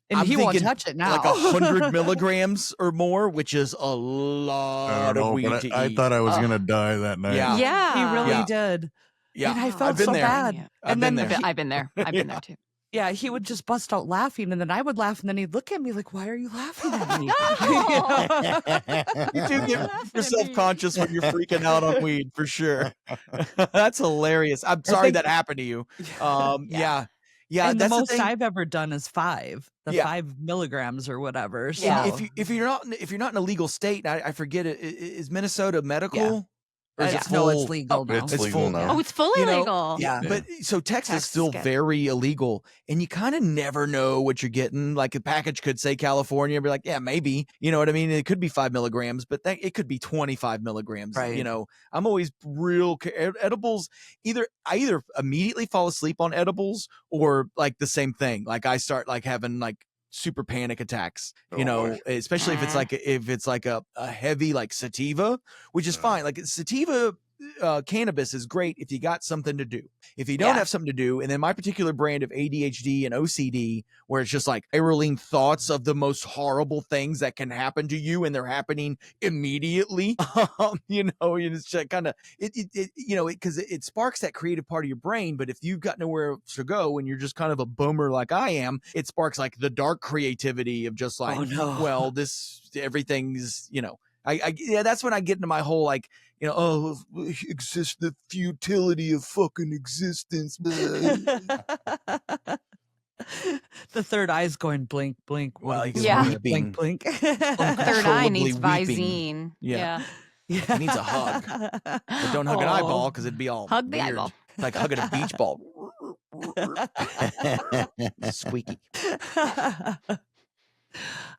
and
I'm
he won't
thinking
touch it now.
like 100 milligrams or more, which is a lot of weed to
I
eat.
thought I was gonna die that night.
Yeah.
He really did.
Yeah.
And I felt
I've been
so
there.
bad.
I've been there.
I've been there. I've been there too.
Yeah, he would just bust out laughing, and then I would laugh, and then he'd look at me like, "Why are you laughing at me?"
You do get self-conscious when you're freaking out on weed, for sure. That's hilarious. I'm sorry that happened to you. Yeah.
And the
that's
most
thing.
I've ever done is 5, 5 milligrams or whatever. So
If you're not in a legal state, I forget it. Is Minnesota medical?
Yeah.
Or is
It's,
it
no,
full?
it's legal now.
It's
It's
legal
full.
now.
Oh, it's fully
You know,
legal.
Yeah.
But so Texas
Texas
still
gets-
very illegal, and you kind of never know what you're getting. Like a package could say California, be like, yeah, maybe. You know what I mean? It could be 5 milligrams, but it could be 25 milligrams.
Right.
You know, I'm always real edibles. I either immediately fall asleep on edibles or like the same thing. Like I start like having like super panic attacks, you know, especially if it's like a heavy like sativa, which is fine. Like sativa cannabis is great if you got something to do. If you don't have something to do, and then my particular brand of ADHD and OCD, where it's just like spiraling thoughts of the most horrible things that can happen to you, and they're happening immediately. You know, it's just kind of because it sparks that creative part of your brain. But if you've got nowhere to go and you're just kind of a boomer like I am, it sparks like the dark creativity of just like, well, everything's, you know. That's when I get into my whole like, you know, exist the futility of fucking existence.
The third eye's going blink, blink.
Well,
blink,
he's
blink,
weeping.
blink, blink.
Third eye
Uncontrollably
needs
weeping.
Visine.
Yeah. He needs a hug, but don't hug an eyeball because it'd be all
Hug the
weird.
eyeball.
It's like hugging a beach ball. Squeaky.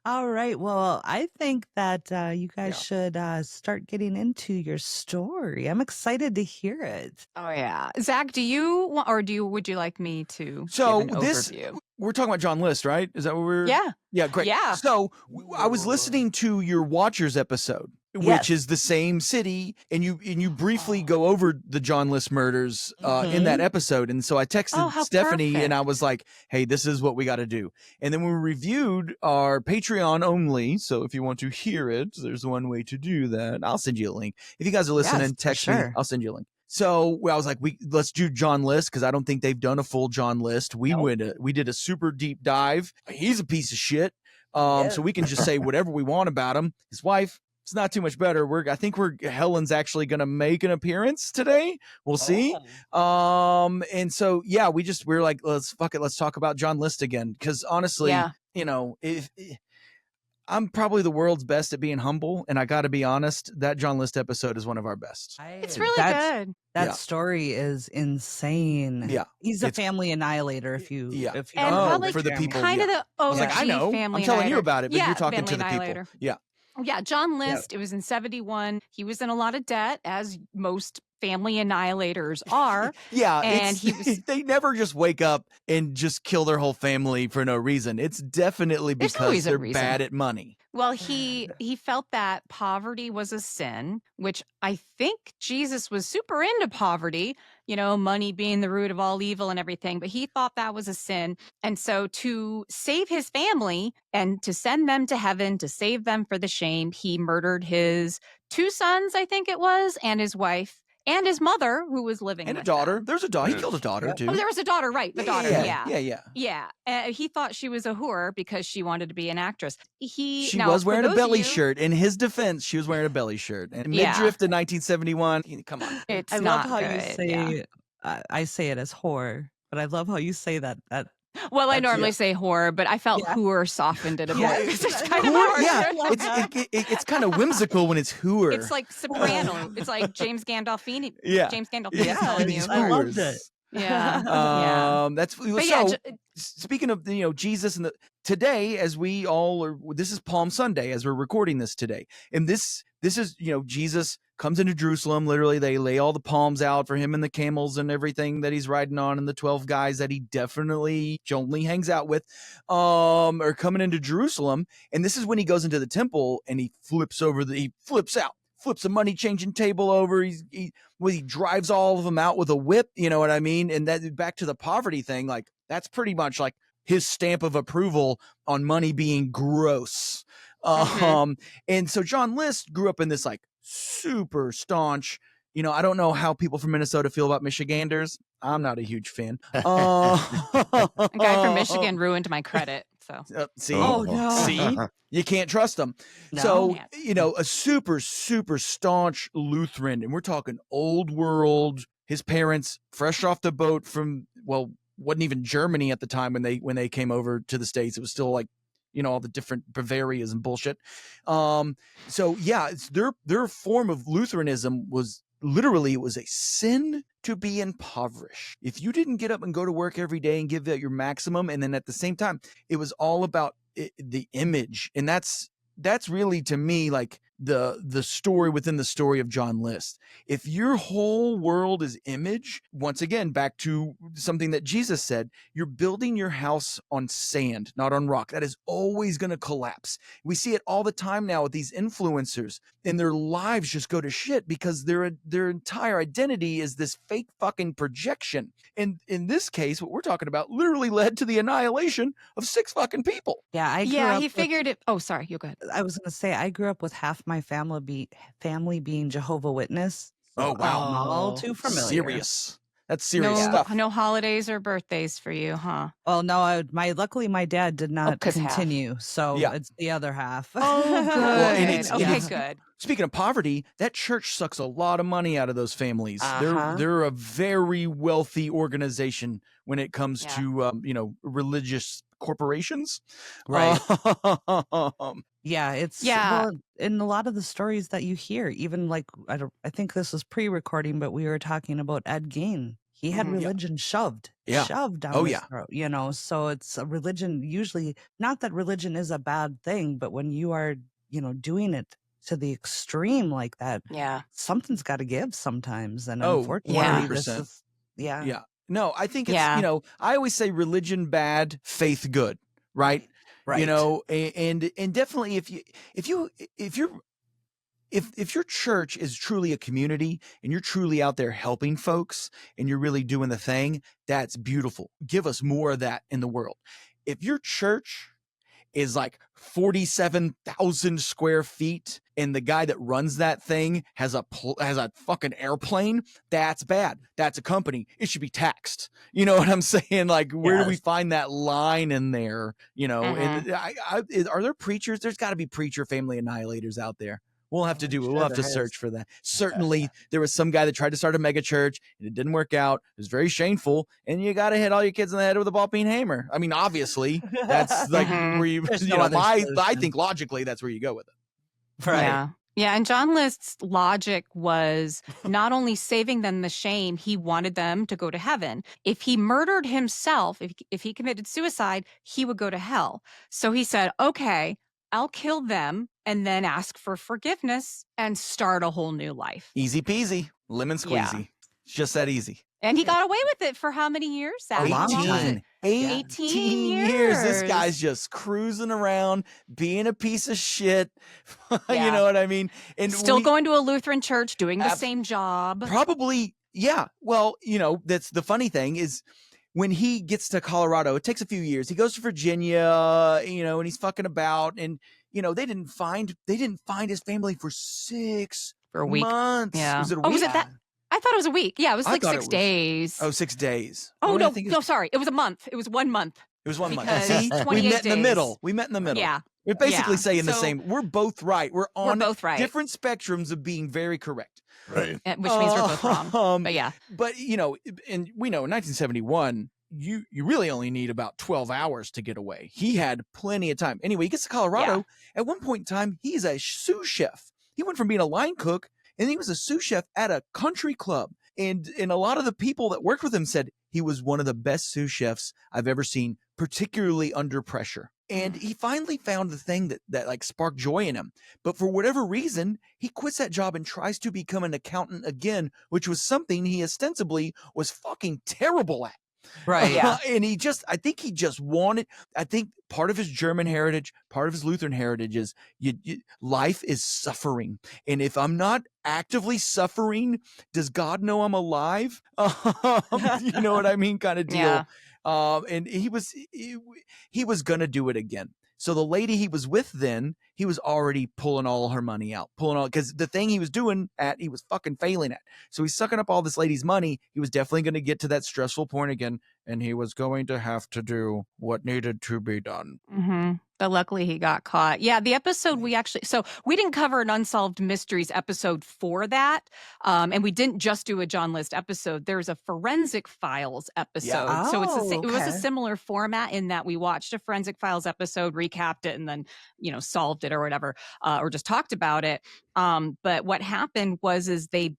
All right. Well, I think that you guys should start getting into your story. I'm excited to hear it.
Oh yeah, Zach, do you want, or would you like me to?
So
give an overview?
we're talking about John List, right? Is that what we're? Yeah, great.
Yeah.
So I was listening to your Watchers episode, which is the same city, and you briefly go over the John List murders in that episode. And so I texted Stephanie and I was like, hey, this is what we got to do. And then we reviewed our Patreon only. So if you want to hear it, there's one way to do that. I'll send you a link. If you guys are listening, text me. I'll send you a link. So I was like, let's do John List because I don't think they've done a full John List. We did a super deep dive. He's a piece of shit. So we can just say whatever we want about him. His wife, it's not too much better. I think Helen's actually going to make an appearance today. We'll see. And so, we're like, let's talk about John List again. Cause honestly, you know, if I'm probably the world's best at being humble. And I got to be honest, that John List episode is one of our best.
It's really good.
That story is insane.
Yeah.
He's a family annihilator if you
and
don't
probably
for the people.
kind of the OG
I know.
family
I'm telling you
annihilator.
about it, but you're talking to the
Annihilator.
people. Yeah.
Yeah, John List, it was in 71. He was in a lot of debt, as most family annihilators are.
And
he was,
they never just wake up and just kill their whole family for no reason. It's definitely because they're bad at money.
Well, he felt that poverty was a sin, which I think Jesus was super into poverty, you know, money being the root of all evil and everything, but he thought that was a sin. And so to save his family and to send them to heaven, to save them for the shame, he murdered his 2 sons, I think it was, and his wife. And his mother, who was living
and
with
a daughter.
them.
There's a daughter. He killed a daughter too.
Oh, there was a daughter, right? The daughter,
yeah.
He thought she was a whore because she wanted to be an actress.
She was wearing a belly shirt. In his defense, she was wearing a belly shirt. And midriff in 1971. Come on.
It's
I
not
love how
good,
you say. I say it as whore, but I love how you say that.
Well, I normally say whore, but I felt whore softened it a bit. It's kind of
hard. It's kind of whimsical when it's hooer.
It's like soprano. It's like James Gandolfini.
Yeah.
James Gandolfini is telling you.
I loved it.
Yeah.
That's
But
so.
yeah,
Speaking of Jesus and today, as we all are, this is Palm Sunday as we're recording this today, and this is Jesus comes into Jerusalem. Literally, they lay all the palms out for him and the camels and everything that he's riding on, and the 12 guys that he definitely only hangs out with, are coming into Jerusalem. And this is when he goes into the temple and he flips a money changing table over. He drives all of them out with a whip. You know what I mean? And that back to the poverty thing, like that's pretty much like his stamp of approval on money being gross. And so John List grew up in this like super staunch, I don't know how people from Minnesota feel about Michiganders. I'm not a huge fan.
a guy from Michigan ruined my credit. So
see,
Oh, no.
see, you can't trust them.
No.
So,
Yeah.
a super, super staunch Lutheran, and we're talking old world. His parents, fresh off the boat from, wasn't even Germany at the time when they came over to the States. It was still like, all the different Bavarias and bullshit. So yeah, it's their form of Lutheranism was literally, it was a sin to be impoverished. If you didn't get up and go to work every day and give that your maximum, and then at the same time, it was all about the image. And that's really, to me, like the story within the story of John List. If your whole world is image, once again, back to something that Jesus said, you're building your house on sand, not on rock. That is always going to collapse. We see it all the time now with these influencers, and their lives just go to shit because their entire identity is this fake fucking projection. And in this case, what we're talking about literally led to the annihilation of 6 fucking people.
Yeah, I grew
yeah,
up
he
with-
figured it. Oh, sorry, you go ahead.
I was going to say, I grew up with half my family being Jehovah Witness.
Oh, wow.
I'm all too familiar.
Serious. That's serious
No,
stuff.
no holidays or birthdays for you, huh?
Well, no, luckily my dad did not
'cause half.
continue, so
Yeah.
it's the other half.
Oh, good.
Well, and it's-
okay,
it's-
good.
Speaking of poverty, that church sucks a lot of money out of those families.
Uh-huh.
They're a very wealthy organization when it comes
Yeah.
to religious corporations.
Right.
Um,
Yeah, it's
Yeah.
well, in a lot of the stories that you hear, even like I think this was pre-recording, but we were talking about Ed Gein. He had
Mhm.
Yeah.
religion shoved
Yeah.
down
Oh,
his
yeah.
throat, so it's a religion, usually not that religion is a bad thing, but when you are, doing it to the extreme like that,
Yeah.
something's got to give sometimes. And
Oh,
unfortunately,
100%.
this is, yeah.
Yeah. No, I think it's,
Yeah.
I always say religion bad, faith good, right?
Right.
And definitely if your church is truly a community and you're truly out there helping folks and you're really doing the thing, that's beautiful. Give us more of that in the world. If your church is like 47,000 square feet and the guy that runs that thing has a fucking airplane, that's bad. That's a company. It should be taxed. You know what I'm saying? Like, where do we
Yes.
find that line in there?
Mhm.
And are there preachers? There's got to be preacher family annihilators out there. We'll have to
Sure there is.
search for that. Certainly, there was some guy that tried to start a mega church and it didn't work out. It was very shameful. And you got to hit all your kids in the head with a ball peen hammer. I mean, obviously, that's like
Mhm.
where you,
There's no other
I
solution.
think logically that's where you go with it.
Right.
Yeah. Yeah. And John List's logic was not only saving them the shame, he wanted them to go to heaven. If he murdered himself, if he committed suicide, he would go to hell. So he said, okay, I'll kill them and then ask for forgiveness and start a whole new life.
Easy peasy, lemon
Yeah.
squeezy. It's just that easy.
And he got away with it for how many years? Zach?
A long
How long was
time.
it?
18 years. This guy's just cruising around, being a piece of shit. You
Yeah.
know what I mean? And
Still
we-
going to a Lutheran church, doing the
Ab-
same job.
Probably, yeah. Well, that's the funny thing is when he gets to Colorado, it takes a few years. He goes to Virginia, and he's fucking about, and they didn't find his family for 6
For a week.
months.
Yeah.
Was it a
Oh,
week?
was it that? I thought it was a week. Yeah, it was
I
like
thought
6
it was-
days.
Oh, 6 days.
Oh,
I
no,
think it
no,
was,
sorry. It was a month. It was 1 month.
it was 1 month.
because
See, we
28
met in the
days.
middle. We met in the middle.
Yeah,
We're basically
Yeah.
saying the
So-
same. We're both right. We're
we're
on
both right.
different spectrums of being very correct.
Right.
Which means we're both wrong. But yeah.
But and we know in 1971, you really only need about 12 hours to get away. He had plenty of time. Anyway, he gets to Colorado. At one point in time, he's a sous chef. He went from being a line cook and he was a sous chef at a country club. And a lot of the people that worked with him said he was one of the best sous chefs I've ever seen, particularly under pressure. And he finally found the thing that like sparked joy in him. But for whatever reason, he quits that job and tries to become an accountant again, which was something he ostensibly was fucking terrible at.
Right.
Yeah.
And I think he just wanted, I think part of his German heritage, part of his Lutheran heritage is life is suffering. And if I'm not actively suffering, does God know I'm alive? You know what I mean? Kind of deal.
Yeah.
And he was going to do it again. So the lady he was with then, he was already pulling all her money out, because the thing he was doing he was fucking failing at. So he's sucking up all this lady's money. He was definitely going to get to that stressful point again, and he was going to have to do what needed to be done.
Mm-hmm. But luckily he got caught. Yeah, the episode we didn't cover an Unsolved Mysteries episode for that. And we didn't just do a John List episode. There's a Forensic Files episode.
Yeah.
So it was a
Okay.
similar format in that we watched a Forensic Files episode, recapped it, and then, solved it or whatever, or just talked about it. But what happened was they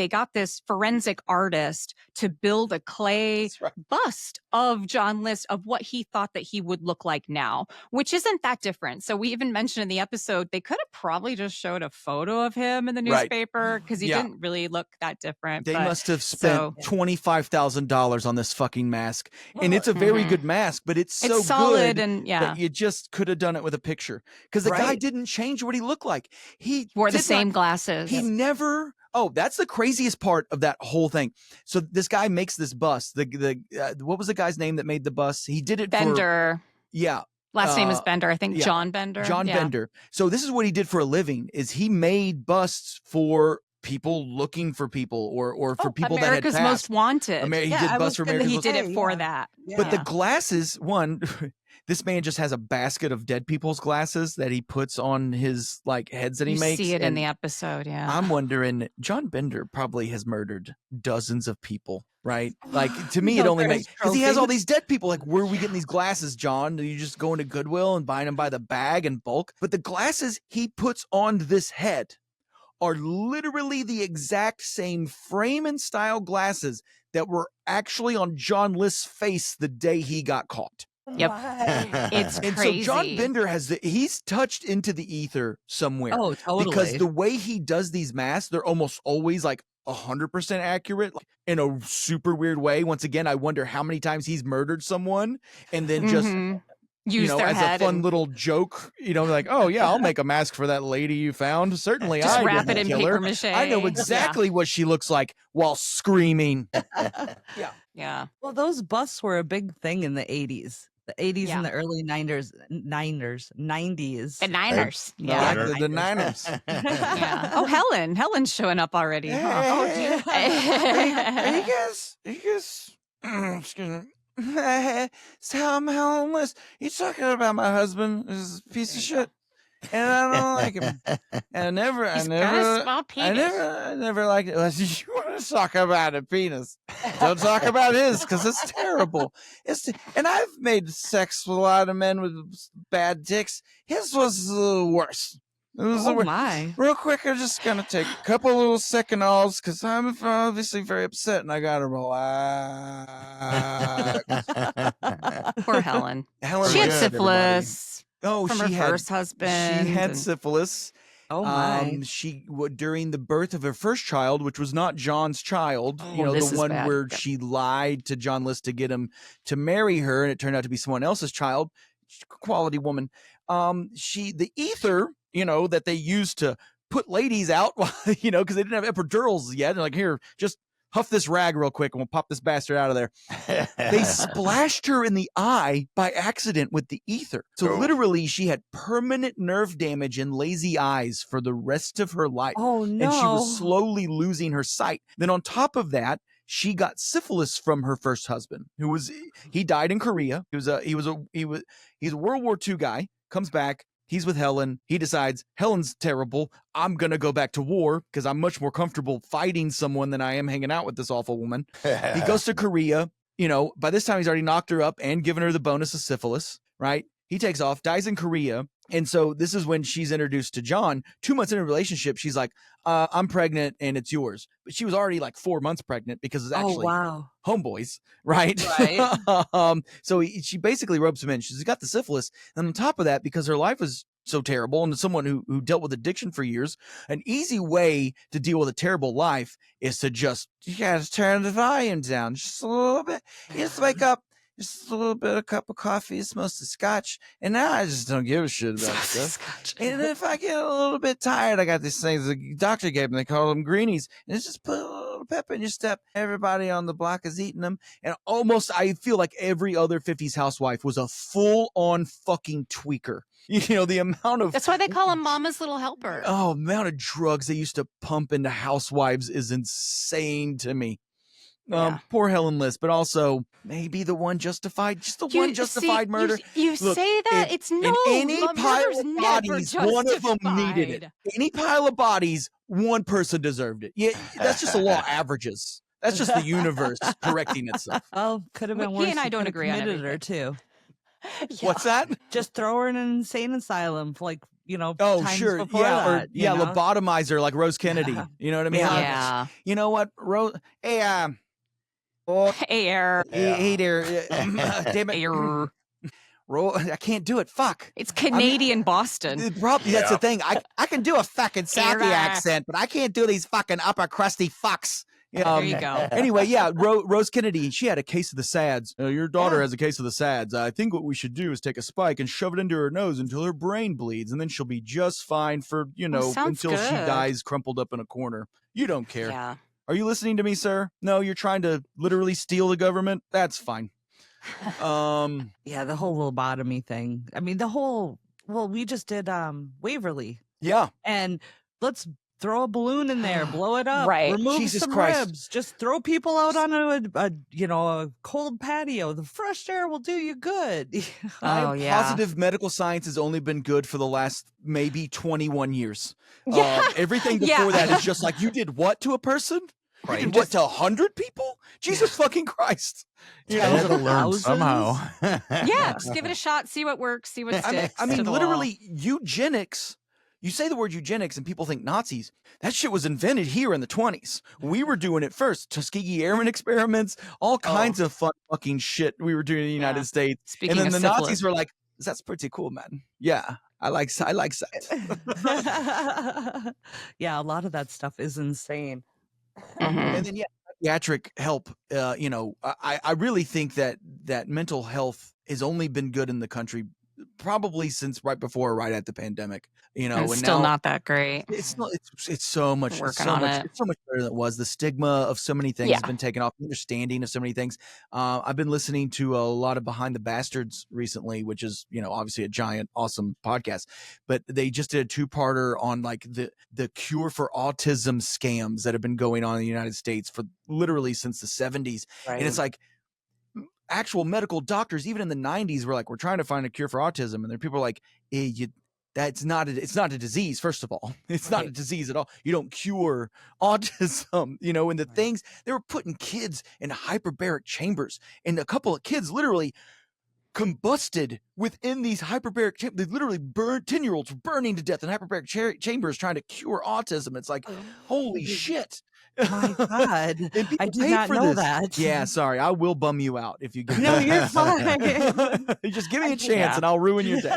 got this forensic artist to build a clay bust of John List of what he thought that he would look like now, which isn't that different. So we even mentioned in the episode, they could have probably just showed a photo of him in the
Right.
newspaper because he didn't really look that different.
They
but-
must have spent $25,000 on this fucking mask. And it's a very good mask, but it's so
solid
good
and
that you just could have done it with a picture. Because the guy
Right.
didn't change what he looked like. He
wore the
did
same
not-
glasses.
He never. Oh, that's the craziest part of that whole thing. So this guy makes this bust. What was the guy's name that made the bust? He did it
Bender.
Yeah.
Last name is Bender. I think
yeah.
John Bender.
John
Yeah.
Bender. So this is what he did for a living: is he made busts for people looking for people, or for people
America's
that had
Most
passed.
Wanted.
He
Yeah,
did
I
busts
was
for
gonna-
America's
He
Most
did it for
yeah.
that.
But the
Yeah.
glasses, one, this man just has a basket of dead people's glasses that he puts on his heads that he
You
makes.
see it in
and
the episode, yeah.
I'm wondering, John Bender probably has murdered dozens of people, right? Like, to me, it
No,
only
for
makes,
his
because he has all
trophy.
these dead people. Like, where are we getting these glasses, John? Are you just going to Goodwill and buying them by the bag in bulk? But the glasses he puts on this head are literally the exact same frame and style glasses that were actually on John List's face the day he got caught.
Yep.
Why?
It's
And
crazy.
so John Bender he's touched into the ether somewhere.
Oh, totally.
Because the way he does these masks, they're almost always 100% accurate, in a super weird way. Once again, I wonder how many times he's murdered someone and then just
Mhm. Use their
as
head
a fun
and
little joke, like, oh yeah, I'll make a mask for that lady you found. Certainly,
just
I
wrap it
didn't
in
kill
paper
her.
mache.
I know exactly what she looks like while screaming.
Yeah.
Well, those busts were a big thing in the 80s. The 80s
Yeah.
and the early 90s.
The Niners. Yeah.
Like the Niners.
Yeah. Oh, Helen's showing up already. Huh?
Are you guys, excuse me. So I'm homeless. You talking about my husband is a piece of shit, and I don't like him. And I never liked it. You want to talk about a penis? Don't talk about his, because it's terrible. And I've made sex with a lot of men with bad dicks. His was the worst. It was the
Oh
worst.
my.
Real quick, I'm just gonna take a couple little seconds because I'm obviously very upset and I gotta relax.
Poor Helen.
Helen
She had
was good,
syphilis
everybody.
from
Oh,
her
she had
first husband.
She had
and-
syphilis.
Oh my.
During the birth of her first child, which was not John's child,
Oh, this
the
is
one
bad.
where
Yeah.
she lied to John List to get him to marry her, and it turned out to be someone else's child. Quality woman. The ether, that they used to put ladies out, because they didn't have epidurals yet. They're like, here, just huff this rag real quick and we'll pop this bastard out of there. They splashed her in the eye by accident with the ether. So literally she had permanent nerve damage and lazy eyes for the rest of her life.
Oh no.
And she was slowly losing her sight. Then on top of that, she got syphilis from her first husband, he died in Korea. He's a World War II guy, comes back. He's with Helen. He decides Helen's terrible. I'm going to go back to war because I'm much more comfortable fighting someone than I am hanging out with this awful woman. He goes to Korea. By this time he's already knocked her up and given her the bonus of syphilis, right? He takes off, dies in Korea. And so this is when she's introduced to John. 2 months into a relationship, she's like, I'm pregnant and it's yours. But she was already like 4 months pregnant because it's actually
wow.
homeboys, right?
Right.
So she basically ropes him in. She's got the syphilis. And on top of that, because her life was so terrible and someone who dealt with addiction for years, an easy way to deal with a terrible life is to just turn the volume down just a little bit. You just wake up. Just a little bit of cup of coffee, it's mostly scotch, and now I just don't give a shit about stuff. And if I get a little bit tired, I got these things the doctor gave me. They call them greenies, and it's just put a little pepper in your step. Everybody on the block is eating them, and almost I feel like every other 50s housewife was a full-on fucking tweaker. You know, the amount of
That's why they call him Mama's Little Helper.
amount of drugs they used to pump into housewives is insane to me. Poor Helen List, but also maybe the one justified, just the one justified murder.
You
Look,
say that it's no.
in any pile
murder's
of
never
bodies, one of them needed it.
justified.
Any pile of bodies, one person deserved it. Yeah, that's just the law of averages. That's just the universe correcting itself.
Oh, could have been
He
worse.
and I
You
don't
could have
agree on
committed her
everything.
too.
What's that?
Just throw her in an insane asylum, like
Oh,
times
sure.
before that, you know?
Lobotomize her like Rose Kennedy. You know what I mean?
Yeah.
You know what, Rose? Hey,
Air.
hey there. Damn it.
Air.
I can't do it. Fuck.
It's Canadian Boston.
That's the thing. I can do a fucking Southie
Era.
accent, but I can't do these fucking upper crusty fucks.
There you go.
Anyway, yeah, Rose Kennedy, she had a case of the SADS. Your daughter has a case of the SADS. I think what we should do is take a spike and shove it into her nose until her brain bleeds, and then she'll be just fine for,
sounds
until she
good.
dies crumpled up in a corner. You don't care.
Yeah.
Are you listening to me, sir? No, you're trying to literally steal the government? That's fine.
Yeah, the whole lobotomy thing. I mean, we just did Waverly,
Yeah.
and let's throw a balloon in there, blow it up,
Right.
remove
Jesus
some
Christ.
ribs, just throw people out on a cold patio. The fresh air will do you good.
Oh, yeah.
Positive medical science has only been good for the last maybe 21 years.
Yeah.
Everything before that is just like, you did what to a person?
Right.
You did what to 100 people? Jesus fucking Christ.
I had to learn
Thousands?
somehow.
Yeah. Just give it a shot. See what works. See what sticks.
I mean
to the
literally, eugenics. You say the word eugenics and people think Nazis. That shit was invented here in the 20s. We were doing it first. Tuskegee Airmen experiments, all kinds of fun fucking shit we were doing in the United States.
Speaking
And then
of
the
syphilis.
Nazis were like, that's pretty cool, man. Yeah, I like sex.
Yeah, a lot of that stuff is insane.
Mhm.
And then psychiatric help. I really think that mental health has only been good in the country probably since right before or right at the pandemic.
It's
and
still
now,
not that great.
It's not. It's so much.
Working on it.
It's so much better than it was. The stigma of so many things has been taken off. The understanding of so many things. I've been listening to a lot of Behind the Bastards recently, which is obviously a giant, awesome podcast. But they just did a 2-parter on like the cure for autism scams that have been going on in the United States for literally since the 70s, and it's like actual medical doctors, even in the 90s, were like, we're trying to find a cure for autism, and then people are like, it's not a disease. First of all, it's not a disease at all. You don't cure autism, and the things they were putting kids in hyperbaric chambers, and a couple of kids literally combusted within these hyperbaric chambers. They literally burned 10-year-olds burning to death in hyperbaric chambers trying to cure autism. It's like, holy shit.
My God,
And people
I did
paid
not
for
know
this.
that.
Yeah, sorry, I will bum you out if you give
No,
me
you're fine.
You just give me a chance and I'll ruin your day.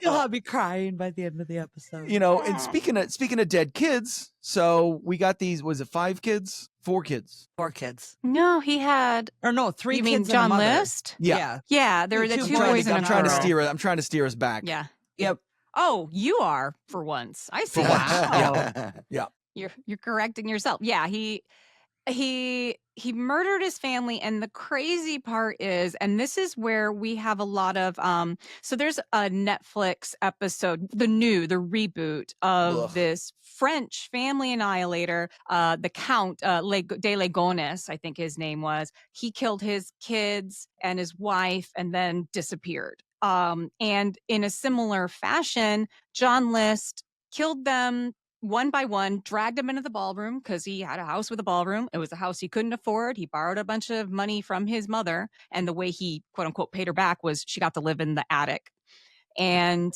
You'll have me crying by the end of the episode.
And speaking of dead kids, so we got these, was it 5 kids? 4 kids.
4 kids.
No, he had.
Or no, 3
You
kids
mean
and a
John
mother.
List?
Yeah.
Yeah, there were the 2 boys and a
I'm trying to
girl.
steer us back.
Yeah.
Yep.
Oh, you are for once. I see.
For once.
Wow.
Yeah.
You're correcting yourself. Yeah, he murdered his family, and the crazy part is, and this is where we have a lot of so there's a Netflix episode, the reboot of this French family annihilator, the Count de Legones, I think his name was. He killed his kids and his wife and then disappeared. And in a similar fashion, John List killed them one by one, dragged him into the ballroom because he had a house with a ballroom. It was a house he couldn't afford. He borrowed a bunch of money from his mother. And the way he, quote unquote, paid her back was she got to live in the attic. And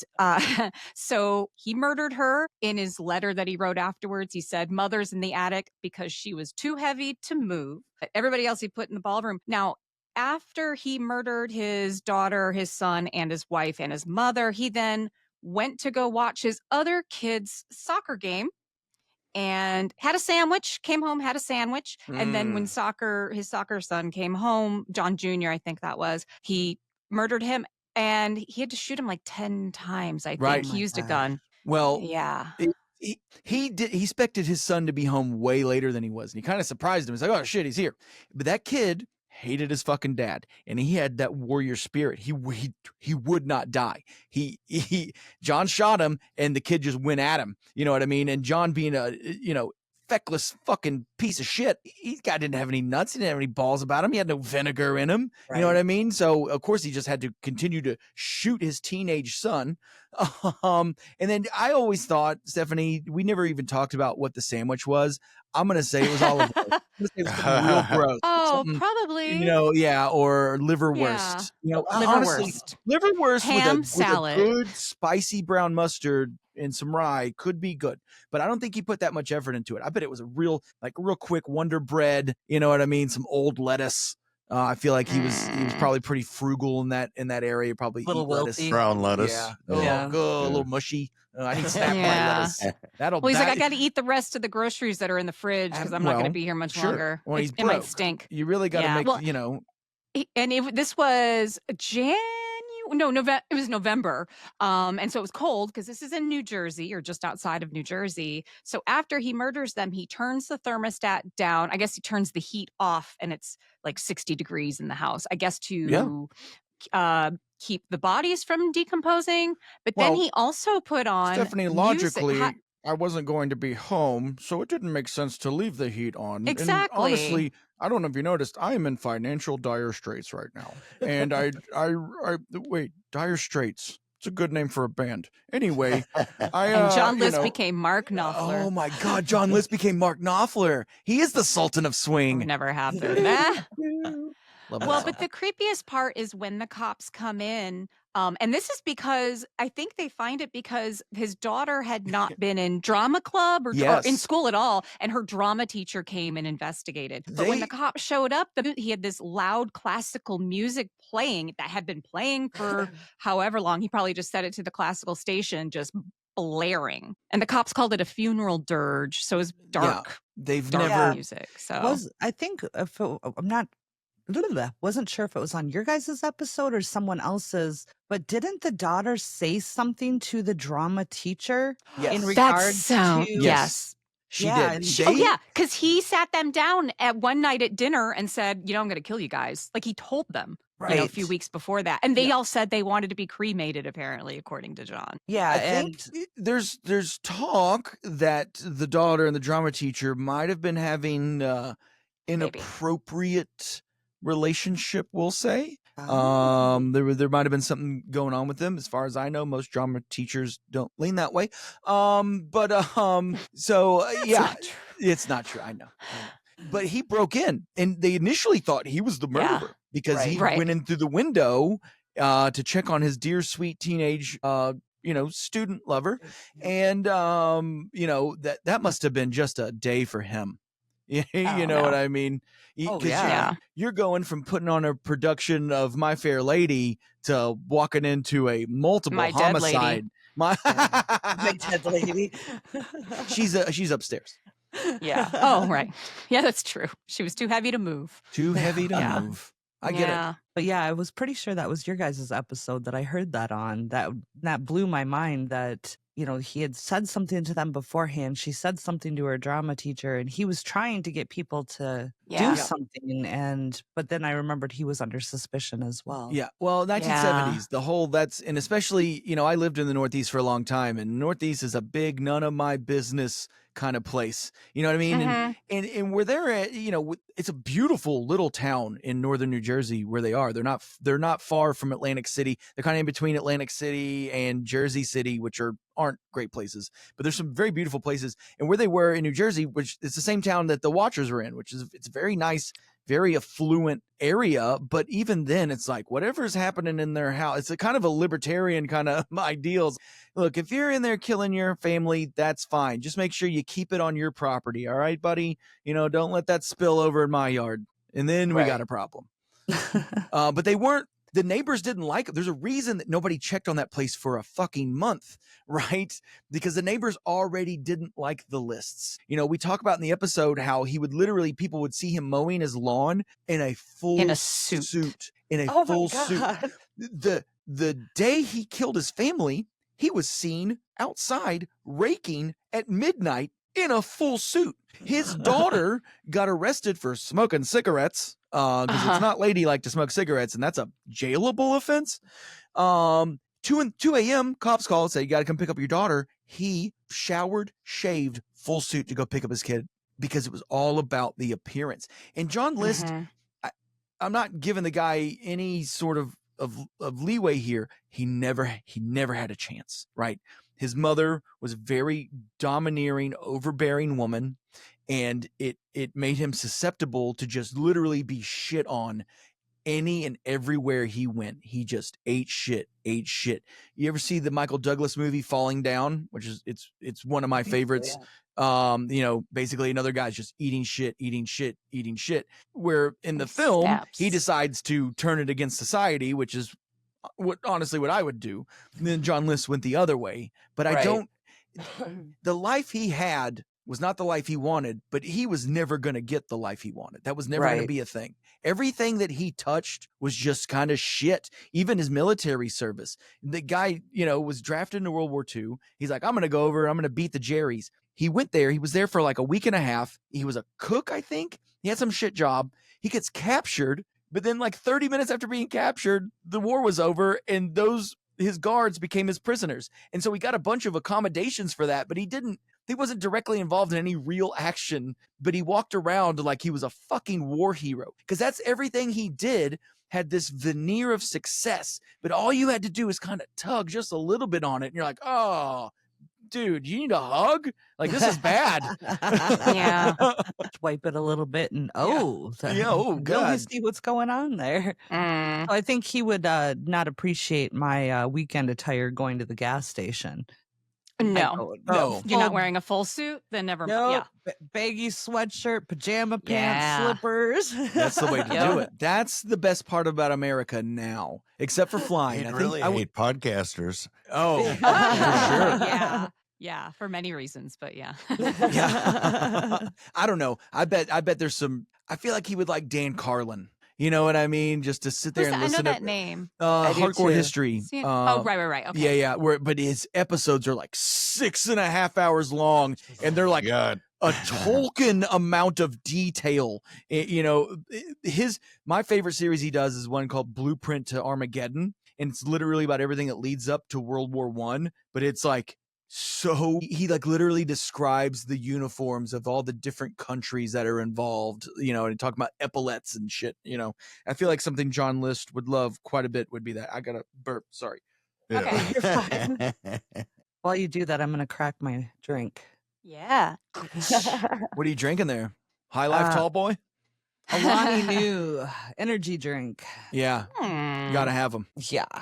so he murdered her. In his letter that he wrote afterwards, he said, "Mother's in the attic because she was too heavy to move." Everybody else he put in the ballroom. Now, after he murdered his daughter, his son, and his wife and his mother, he then went to go watch his other kids' soccer game and had a sandwich, came home, had a sandwich. And then when his soccer son came home, John Jr., I think that was, he murdered him and he had to shoot him like 10 times, I think.
Right.
He used a gun.
Well,
Yeah.
he expected his son to be home way later than he was. And he kind of surprised him. He's like, oh shit, he's here. But that kid hated his fucking dad. And he had that warrior spirit. He would not die. John shot him and the kid just went at him. You know what I mean? And John being a, feckless fucking piece of shit. He didn't have any nuts. He didn't have any balls about him. He had no vinegar in him. Right. You know what I mean? So of course he just had to continue to shoot his teenage son. And then I always thought, Stephanie, we never even talked about what the sandwich was. I'm going to say it was olive oil. I'm gonna say it was something real gross.
Oh, probably.
Or liverwurst. Liverwurst
ham
with
salad.
A good spicy brown mustard and some rye could be good, but I don't think he put that much effort into it. I bet it was a real quick Wonder Bread. You know what I mean? Some old lettuce. I feel like he was probably pretty frugal in that area. Probably
little
lettuce,
brown lettuce.
Yeah, a little mushy. I need snap lettuce.
Well, he's like, I got to eat the rest of the groceries that are in the fridge because I'm not going to be here much longer.
Well,
it might stink.
You really got to make,
And this was November. It was November. And so it was cold because this is in New Jersey or just outside of New Jersey. So after he murders them, he turns the thermostat down. I guess he turns the heat off and it's like 60 degrees in the house, I guess to keep the bodies from decomposing. But then he also put on
Stephanie, logically, I wasn't going to be home, so it didn't make sense to leave the heat on.
Exactly.
And honestly, I don't know if you noticed, I am in financial dire straits right now. And I wait, Dire Straits. It's a good name for a band. Anyway,
and John List became Mark Knopfler.
Oh my God, John List became Mark Knopfler. He is the Sultan of Swing.
Never happened. Well, but the creepiest part is when the cops come in. And this is because I think they find it because his daughter had not been in drama club or in school at all. And her drama teacher came and investigated. But when the cops showed up, he had this loud classical music playing that had been playing for however long. He probably just set it to the classical station, just blaring. And the cops called it a funeral dirge. So it was dark.
Yeah, they've
dark
never
music. So
I think wasn't sure if it was on your guys' episode or someone else's, but didn't the daughter say something to the drama teacher in regards to
yes.
She did.
Because he sat them down at one night at dinner and said, I'm going to kill you guys. Like he told them a few weeks before that. And they all said they wanted to be cremated, apparently, according to John.
Yeah.
I think there's talk that the daughter and the drama teacher might have been having inappropriate relationship, we'll say. There might have been something going on with them. As far as I know, most drama teachers don't lean that way. It's not true. I know. But he broke in, and they initially thought he was the murderer because he went in through the window to check on his dear sweet teenage student lover, and that must have been just a day for him. What I mean? You're going from putting on a production of My Fair Lady to walking into a multiple homicide. My
dead lady.
She's upstairs.
Yeah. Oh, right. Yeah, that's true. She was too heavy to move.
Too heavy to move. I get it.
But yeah, I was pretty sure that was your guys' episode that I heard that on. That blew my mind that he had said something to them beforehand. She said something to her drama teacher, and he was trying to get people to do something. But then I remembered he was under suspicion as well.
Yeah. Well, 1970s, and especially, I lived in the Northeast for a long time, and Northeast is a big, none of my business kind of place. You know what I mean? Mm-hmm. And where they're at, it's a beautiful little town in northern New Jersey where they are. They're not far from Atlantic City. They're kind of in between Atlantic City and Jersey City, which aren't great places, but there's some very beautiful places. And where they were in New Jersey, which is the same town that the Watchers were in, it's a very nice very affluent area, but even then it's like whatever's happening in their house, it's a kind of a libertarian kind of ideals. Look, if you're in there killing your family, that's fine. Just make sure you keep it on your property. All right, buddy? Don't let that spill over in my yard. And then we got a problem. But the neighbors didn't like it. There's a reason that nobody checked on that place for a fucking month, right? Because the neighbors already didn't like the lists. We talk about in the episode how people would see him mowing his lawn in a full suit. In a full suit. The day he killed his family, he was seen outside raking at midnight in a full suit. His daughter got arrested for smoking cigarettes because it's not ladylike to smoke cigarettes, and that's a jailable offense. 2 a.m. cops called, say you got to come pick up your daughter. He showered, shaved, full suit to go pick up his kid because it was all about the appearance. And John List, I'm not giving the guy any sort of leeway here. He never had a chance, right? His mother was a very domineering, overbearing woman, and it made him susceptible to just literally be shit on any and everywhere he went. He just ate shit. You ever see the Michael Douglas movie Falling Down, which is it's one of my favorites. Basically another guy's just eating shit, where in the film he decides to turn it against society, which is what I would do. And then John List went the other way, but the life he had was not the life he wanted, but he was never going to get the life he wanted. That was never going to be a thing. Everything that he touched was just kind of shit. Even his military service. The guy, was drafted into World War II. He's like, I'm going to go over, I'm going to beat the Jerry's. He went there. He was there for like a week and a half. He was a cook, I think. He had some shit job. He gets captured, but then like 30 minutes after being captured, the war was over and his guards became his prisoners. And so he got a bunch of accommodations for that, but he wasn't directly involved in any real action, but he walked around like he was a fucking war hero because that's everything he did, had this veneer of success, but all you had to do is kind of tug just a little bit on it. And you're like, oh, dude, you need a hug? Like, this is bad.
Yeah. Wipe it a little bit and
oh
God. Really see what's going on there. I think he would not appreciate my weekend attire going to the gas station.
No. You're not wearing a full suit? Then never mind. Yeah.
Baggy sweatshirt, pajama pants, slippers.
That's the way to do it. That's the best part about America now, except for flying.
I really hate podcasters.
Oh, for sure.
Yeah, for many reasons, but yeah.
I don't know. I bet there's some. I feel like he would like Dan Carlin. You know what I mean? Just to sit there and listen to
that name.
Hardcore History.
Right. Okay.
Yeah. But his episodes are like 6.5 hours long, and they're like a Tolkien amount of detail. My favorite series he does is one called Blueprint to Armageddon, and it's literally about everything that leads up to World War I. But it's like. So he like literally describes the uniforms of all the different countries that are involved, and talking about epaulets and shit, I feel like something John List would love quite a bit would be that. I got to burp. Sorry.
Yeah. Okay, you're fine. While you do that, I'm going to crack my drink.
Yeah.
What are you drinking there? High Life Tall Boy?
Alani New energy drink.
Yeah. You got to have them.
Yeah. Got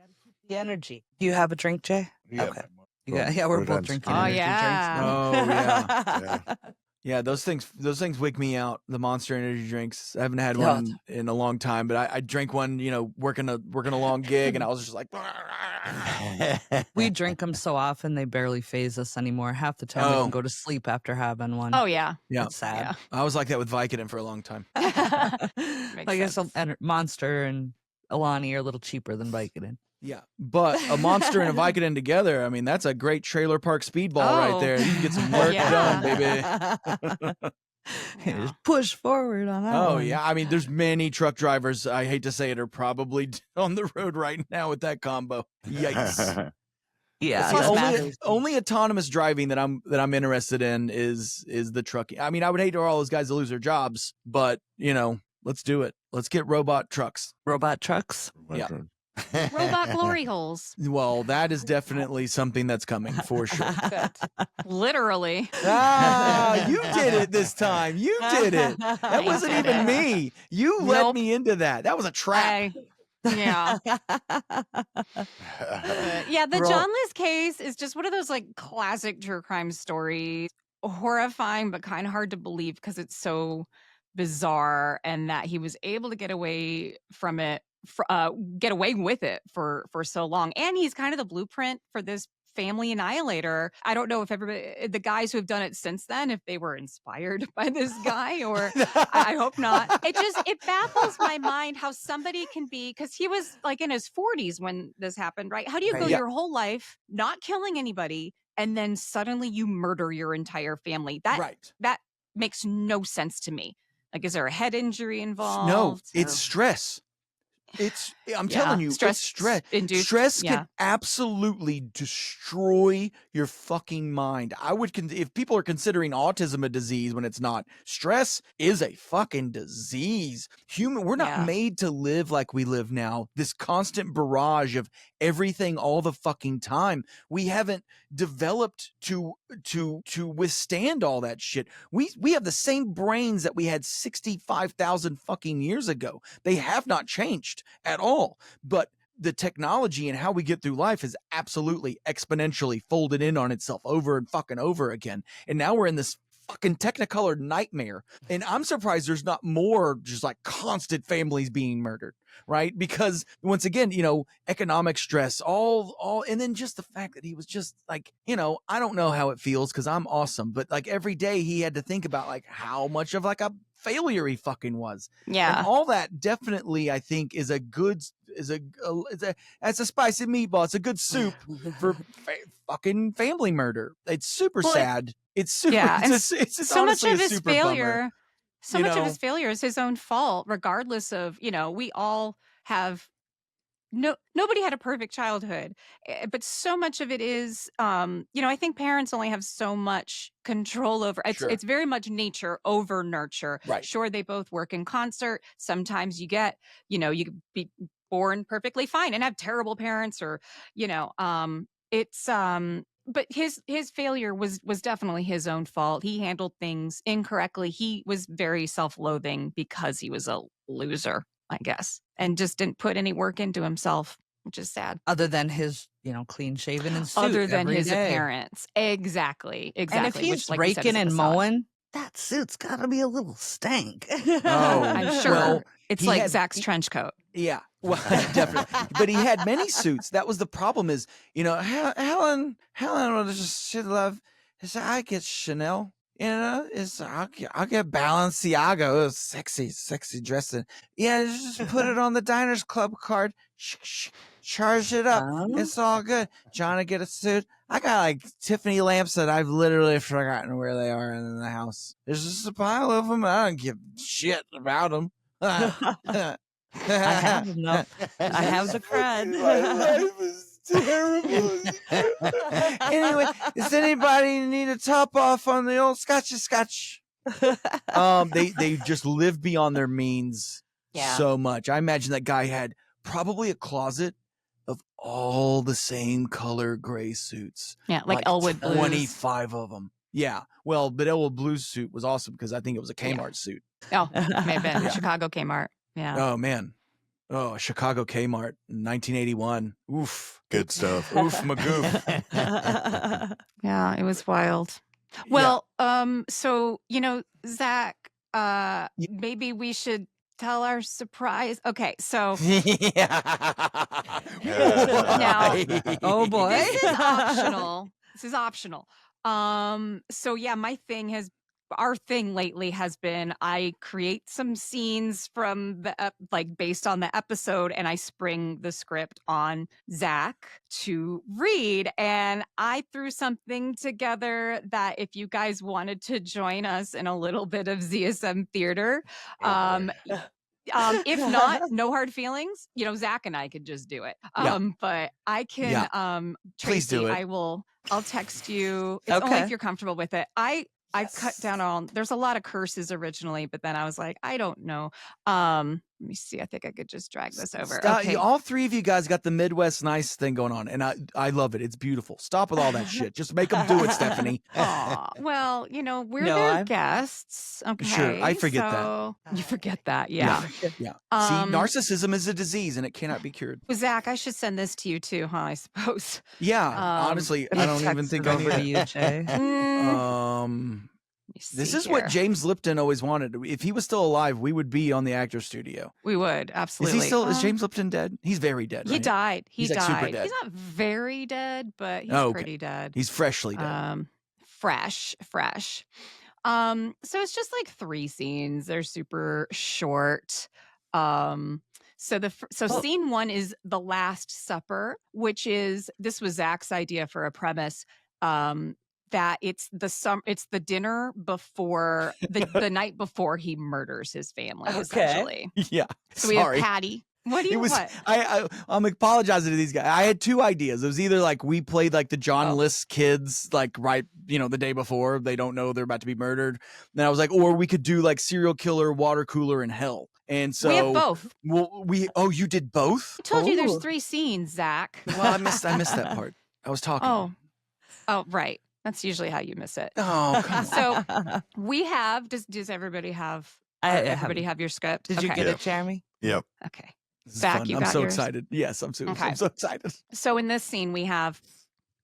to keep the energy. Do you have a drink, Jay?
Yeah.
Okay. Yeah, we're both drinking.
Oh,
energy
yeah.
drinks now.
Oh, yeah. Yeah, those things wake me out. The Monster energy drinks. I haven't had one in a long time, but I drank one, working a long gig, and I was just like,
we drink them so often they barely phase us anymore. Half the time we can go to sleep after having one.
Oh yeah,
it's sad.
Yeah.
I was like that with Vicodin for a long time.
I guess Monster and Alani are a little cheaper than Vicodin.
Yeah, but a Monster and a Vicodin together, I mean, that's a great trailer park speedball right there. You can get some work done, baby.
Just push forward on that one.
Yeah. I mean, there's many truck drivers, I hate to say it, are probably on the road right now with that combo. Yikes.
Yeah.
Only autonomous driving that I'm interested in is the trucking. I mean, I would hate for all those guys to lose their jobs, but let's do it. Let's get robot trucks.
Robot trucks?
Yeah.
Robot glory holes.
Well, that is definitely something that's coming for sure.
Literally.
Ah, you did it this time. You did it. That
I
wasn't
did
even
it.
me. You led
Nope.
me into that. That was a trap.
Yeah. Yeah, the
Bro.
John List case is just one of those like classic true crime stories. Horrifying, but kind of hard to believe because it's so bizarre, and that he was able to get away from it, get away with it for so long. And he's kind of the blueprint for this family annihilator. I don't know if everybody, the guys who have done it since then, if they were inspired by this guy, or I hope not. It baffles my mind how somebody can be, because he was like in his 40s when this happened, right? How do you go
Yeah.
your whole life not killing anybody, and then suddenly you murder your entire family? That makes no sense to me. Like, is there a head injury involved?
No, it's
Or-
stress. I'm telling you,
stress
it's stress.
induced.
Stress
Yeah.
can absolutely destroy your fucking mind. If people are considering autism a disease when it's not, stress is a fucking disease. We're not
Yeah.
made to live like we live now. This constant barrage of everything all the fucking time. We haven't developed to withstand all that shit. We have the same brains that we had 65,000 fucking years ago. They have not changed at all. But the technology and how we get through life is absolutely exponentially folded in on itself over and fucking over again. And now we're in this fucking technicolor nightmare. And I'm surprised there's not more just like constant families being murdered, right? Because once again, economic stress, all, and then just the fact that he was just like, I don't know how it feels because I'm awesome, but like every day he had to think about like how much of like a failure he fucking was.
Yeah.
And all that definitely, I think, is a spicy meatball. It's a good soup for fucking family murder. It's super sad. It's super.
Yeah, and
It's
so much
honestly
of
a
his
super bummer.
failure,
You
much of
know?
his failure is his own fault, regardless of, we all have nobody had a perfect childhood, but so much of it is, I think parents only have so much control over.
Sure.
It's very much nature over nurture.
Right.
Sure, they both work in concert. Sometimes you get, you could be born perfectly fine and have terrible parents, or, it's but his failure was definitely his own fault. He handled things incorrectly. He was very self-loathing because he was a loser, I guess, and just didn't put any work into himself, which is sad.
Other than his, clean shaven and suit.
Other than
every
his
day.
appearance. Exactly.
And if he's
which, like you said,
raking
is a
and
facade.
mowing, that suit's got to be a little stank.
Oh,
I'm sure.
well,
It's
he
like
had-
Zach's trench coat.
Yeah, well, definitely. But he had many suits. That was the problem. Is Helen should love. Is I get Chanel. I'll get Balenciaga. Sexy dressing. Yeah, just put it on the Diners Club card. Charge it up.
Oh.
It's all good. Johnny, get a suit. I got like Tiffany lamps that I've literally forgotten where they are in the house. There's just a pile of them. I don't give shit about them.
I have enough. I have the cred.
My life is terrible. Anyway, does anybody need a top off on the old scotch? They just live beyond their means so much. I imagine that guy had probably a closet of all the same color gray suits.
Yeah, like Elwood Blues.
25 of them. Yeah. Well, but Elwood Blues suit was awesome because I think it was a Kmart suit.
Oh, may have been. Chicago Kmart. Yeah.
Oh, man. Oh, Chicago Kmart, 1981. Oof.
Good stuff.
Oof, magoof.
Yeah, it was wild. Well, so, Zach, maybe we should tell our surprise. Okay, so now,
Oh boy.
this is optional. This is optional. So yeah, our thing lately has been I create some scenes from the based on the episode, and I spring the script on Zach to read. And I threw something together that if you guys wanted to join us in a little bit of ZSM theater, if not, no hard feelings. Zach and I could just do it. But I can.
Please
Tracy,
do it.
I'll text you. It's only
Okay.
if you're comfortable with it. I cut down on. There's a lot of curses originally, but then I was like, I don't know. Let me see. I think I could just drag this over.
Stop.
Okay.
All three of you guys got the Midwest nice thing going on, and I love it. It's beautiful. Stop with all that shit. Just make them do it, Stephanie.
Aw, well, we're
No,
their
I'm-
guests. Okay.
Sure, I forget that.
so You forget that. Yeah.
Yeah.
Um,
See, narcissism is a disease, and it cannot be cured.
Zach, I should send this to you too, huh? I suppose.
Yeah.
Um,
Honestly, I don't even think I
over to
need
you, Jay.
Mm, let me
This
see
is what
here.
James Lipton always wanted. If he was still alive, we would be on the Actors Studio.
We would absolutely.
Is he still? Is James Lipton dead? He's very dead.
He
right?
died. He
He's, like,
died.
super dead.
He's not very dead, but he's
Oh, okay.
pretty dead.
He's freshly dead.
Fresh. So it's just like 3 scenes. They're super short. So scene 1 is the Last Supper, which this was Zach's idea for a premise. That it's the dinner before the night before he murders his family.
Okay.
Essentially.
Yeah.
So we have Patty. What do you what?
I'm apologizing to these guys. I had 2 ideas. It was either like we played like the John List kids, like right, the day before they don't know they're about to be murdered. Then I was like, or we could do like serial killer, water cooler, and hell. And so
we have both.
Well, you did both?
I told you there's 3 scenes, Zach.
Well, I missed that part. I was talking.
Oh, right. That's usually how you miss it.
Oh, come on.
So we have. Does everybody have? Everybody have your script?
Did you
Okay.
get it, Jeremy?
Yep.
Okay.
This is
Zach,
fun.
you
I'm
got
so
yours?
excited. Yes, I'm so excited.
So in this scene, we have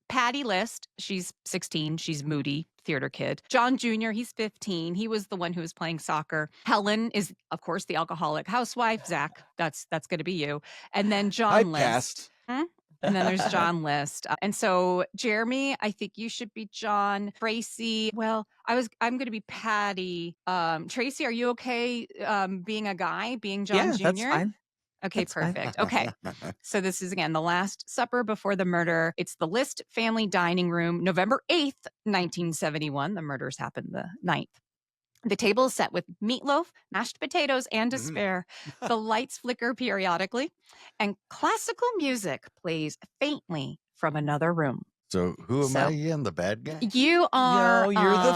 Patty List. She's 16. She's moody theater kid. John Jr. He's 15. He was the one who was playing soccer. Helen is, of course, the alcoholic housewife. Zach, that's going to be you. And then John List.
Passed.
And then there's John List. And so Jeremy, I think you should be John. Tracy, well, I'm going to be Patty. Tracy, are you okay being a guy, being John Jr.?
That's fine.
Okay,
That's fine.
perfect. Okay. So this is, again, the Last Supper before the murder. It's the List family dining room, November 8th, 1971. The murders happened the 9th. The table is set with meatloaf, mashed potatoes, and despair. The lights flicker periodically, and classical music plays faintly from another room.
So who am
So-
I again? The bad guy?
You are.
No,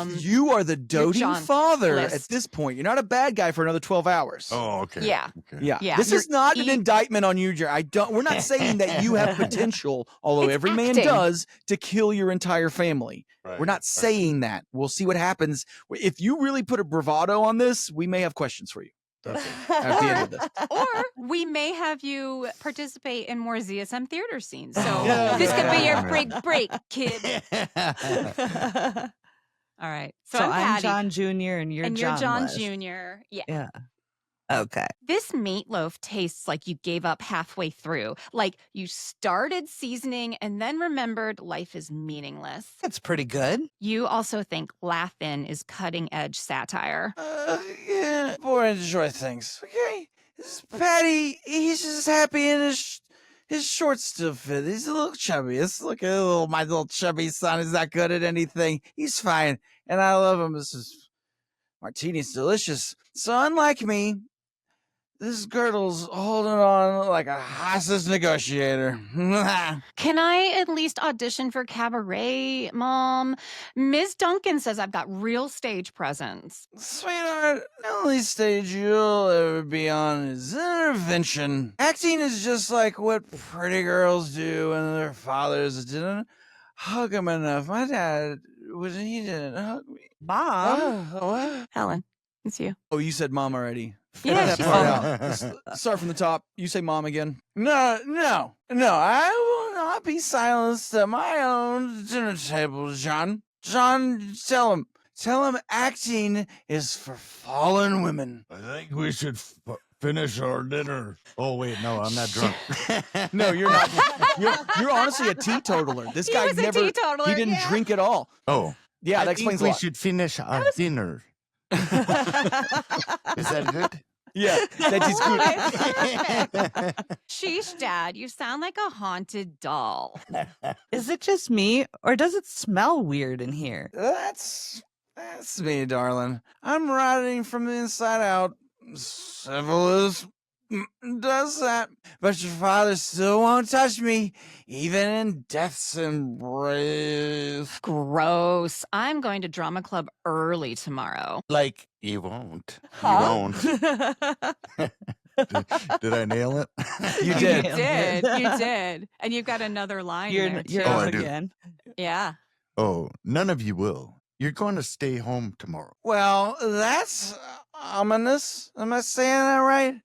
you are the doting
John
father
List.
at this point. You're not a bad guy for another 12 hours.
Oh, okay.
Yeah.
Okay.
Yeah.
Yeah,
This is
you're
not an indictment on you, Jerry. We're not saying that you have potential, although
It's
every man
acting.
does, to kill your entire family.
Right,
We're not
right.
saying that. We'll see what happens. If you really put a bravado on this, we may have questions for you
Okay.
at the end of this.
or we may have you participate in more ZSM theater scenes. So
Yeah.
this could be your
Yeah.
break, kid. All right. So,
So
I'm
I'm
Patty,
John Jr. and you're
and
John.
you're John
West.
Jr. Yeah.
Yeah. Okay.
This meatloaf tastes like you gave up halfway through. Like you started seasoning and then remembered life is meaningless.
That's pretty good.
You also think Laugh-In is cutting edge satire.
Yeah, boy, enjoy things. Okay, this is Patty. He's just happy in his shorts still fit. He's a little chubby. Look at my little chubby son. Is not good at anything. He's fine, and I love him. This is martini's delicious. So unlike me, this girdle's holding on like a hostage negotiator.
Can I at least audition for Cabaret, Mom? Ms. Duncan says I've got real stage presence.
Sweetheart, the only stage you'll ever be on is intervention. Acting is just like what pretty girls do when their fathers didn't hug them enough. My dad, he didn't hug me.
Mom.
What?
Helen, it's you.
Oh, you said mom already.
Yeah,
That
she
part
said
out. Start from the top. You say mom again. No. I will not be silenced at my own dinner table, John. John, tell him acting is for fallen women.
I think we should finish our dinner. Oh, wait. No, I'm not drunk.
No, you're not. You're honestly a teetotaler. This
He
guy
was a
never.
teetotaler,
He didn't
yeah.
drink at all.
Oh.
Yeah, that
I think
explains a
we
lot.
should finish our dinner. Is that good?
Yeah, that is good.
Sheesh, Dad, you sound like a haunted doll.
Is it just me, or does it smell weird in here?
That's me, darling. I'm rotting from the inside out. Syphilis does that, but your father still won't touch me, even in death's embrace.
Gross. I'm going to drama club early tomorrow.
Like, you won't.
Huh?
You won't.
Did I nail it?
You
You
did.
did. You did. And you've got another line there,
You're
too.
Oh, I
up
do.
again.
Yeah.
Oh, none of you will. You're going to stay home tomorrow.
Well, that's ominous. Am I saying that right?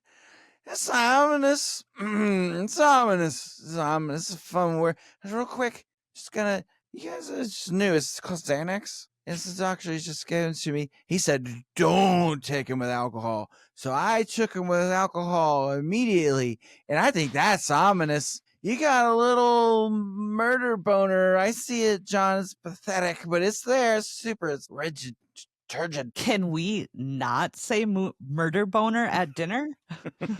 It's ominous. It's ominous. It's ominous. It's a fun word. Real quick, you guys are just new. It's called Xanax. It's the doctor. He's just gave it to me. He said, don't take him with alcohol. So I took him with alcohol immediately. And I think that's ominous. You got a little murder boner. I see it, John. It's pathetic, but it's there. It's super. It's rigid, turgid.
Can we not say murder boner at dinner?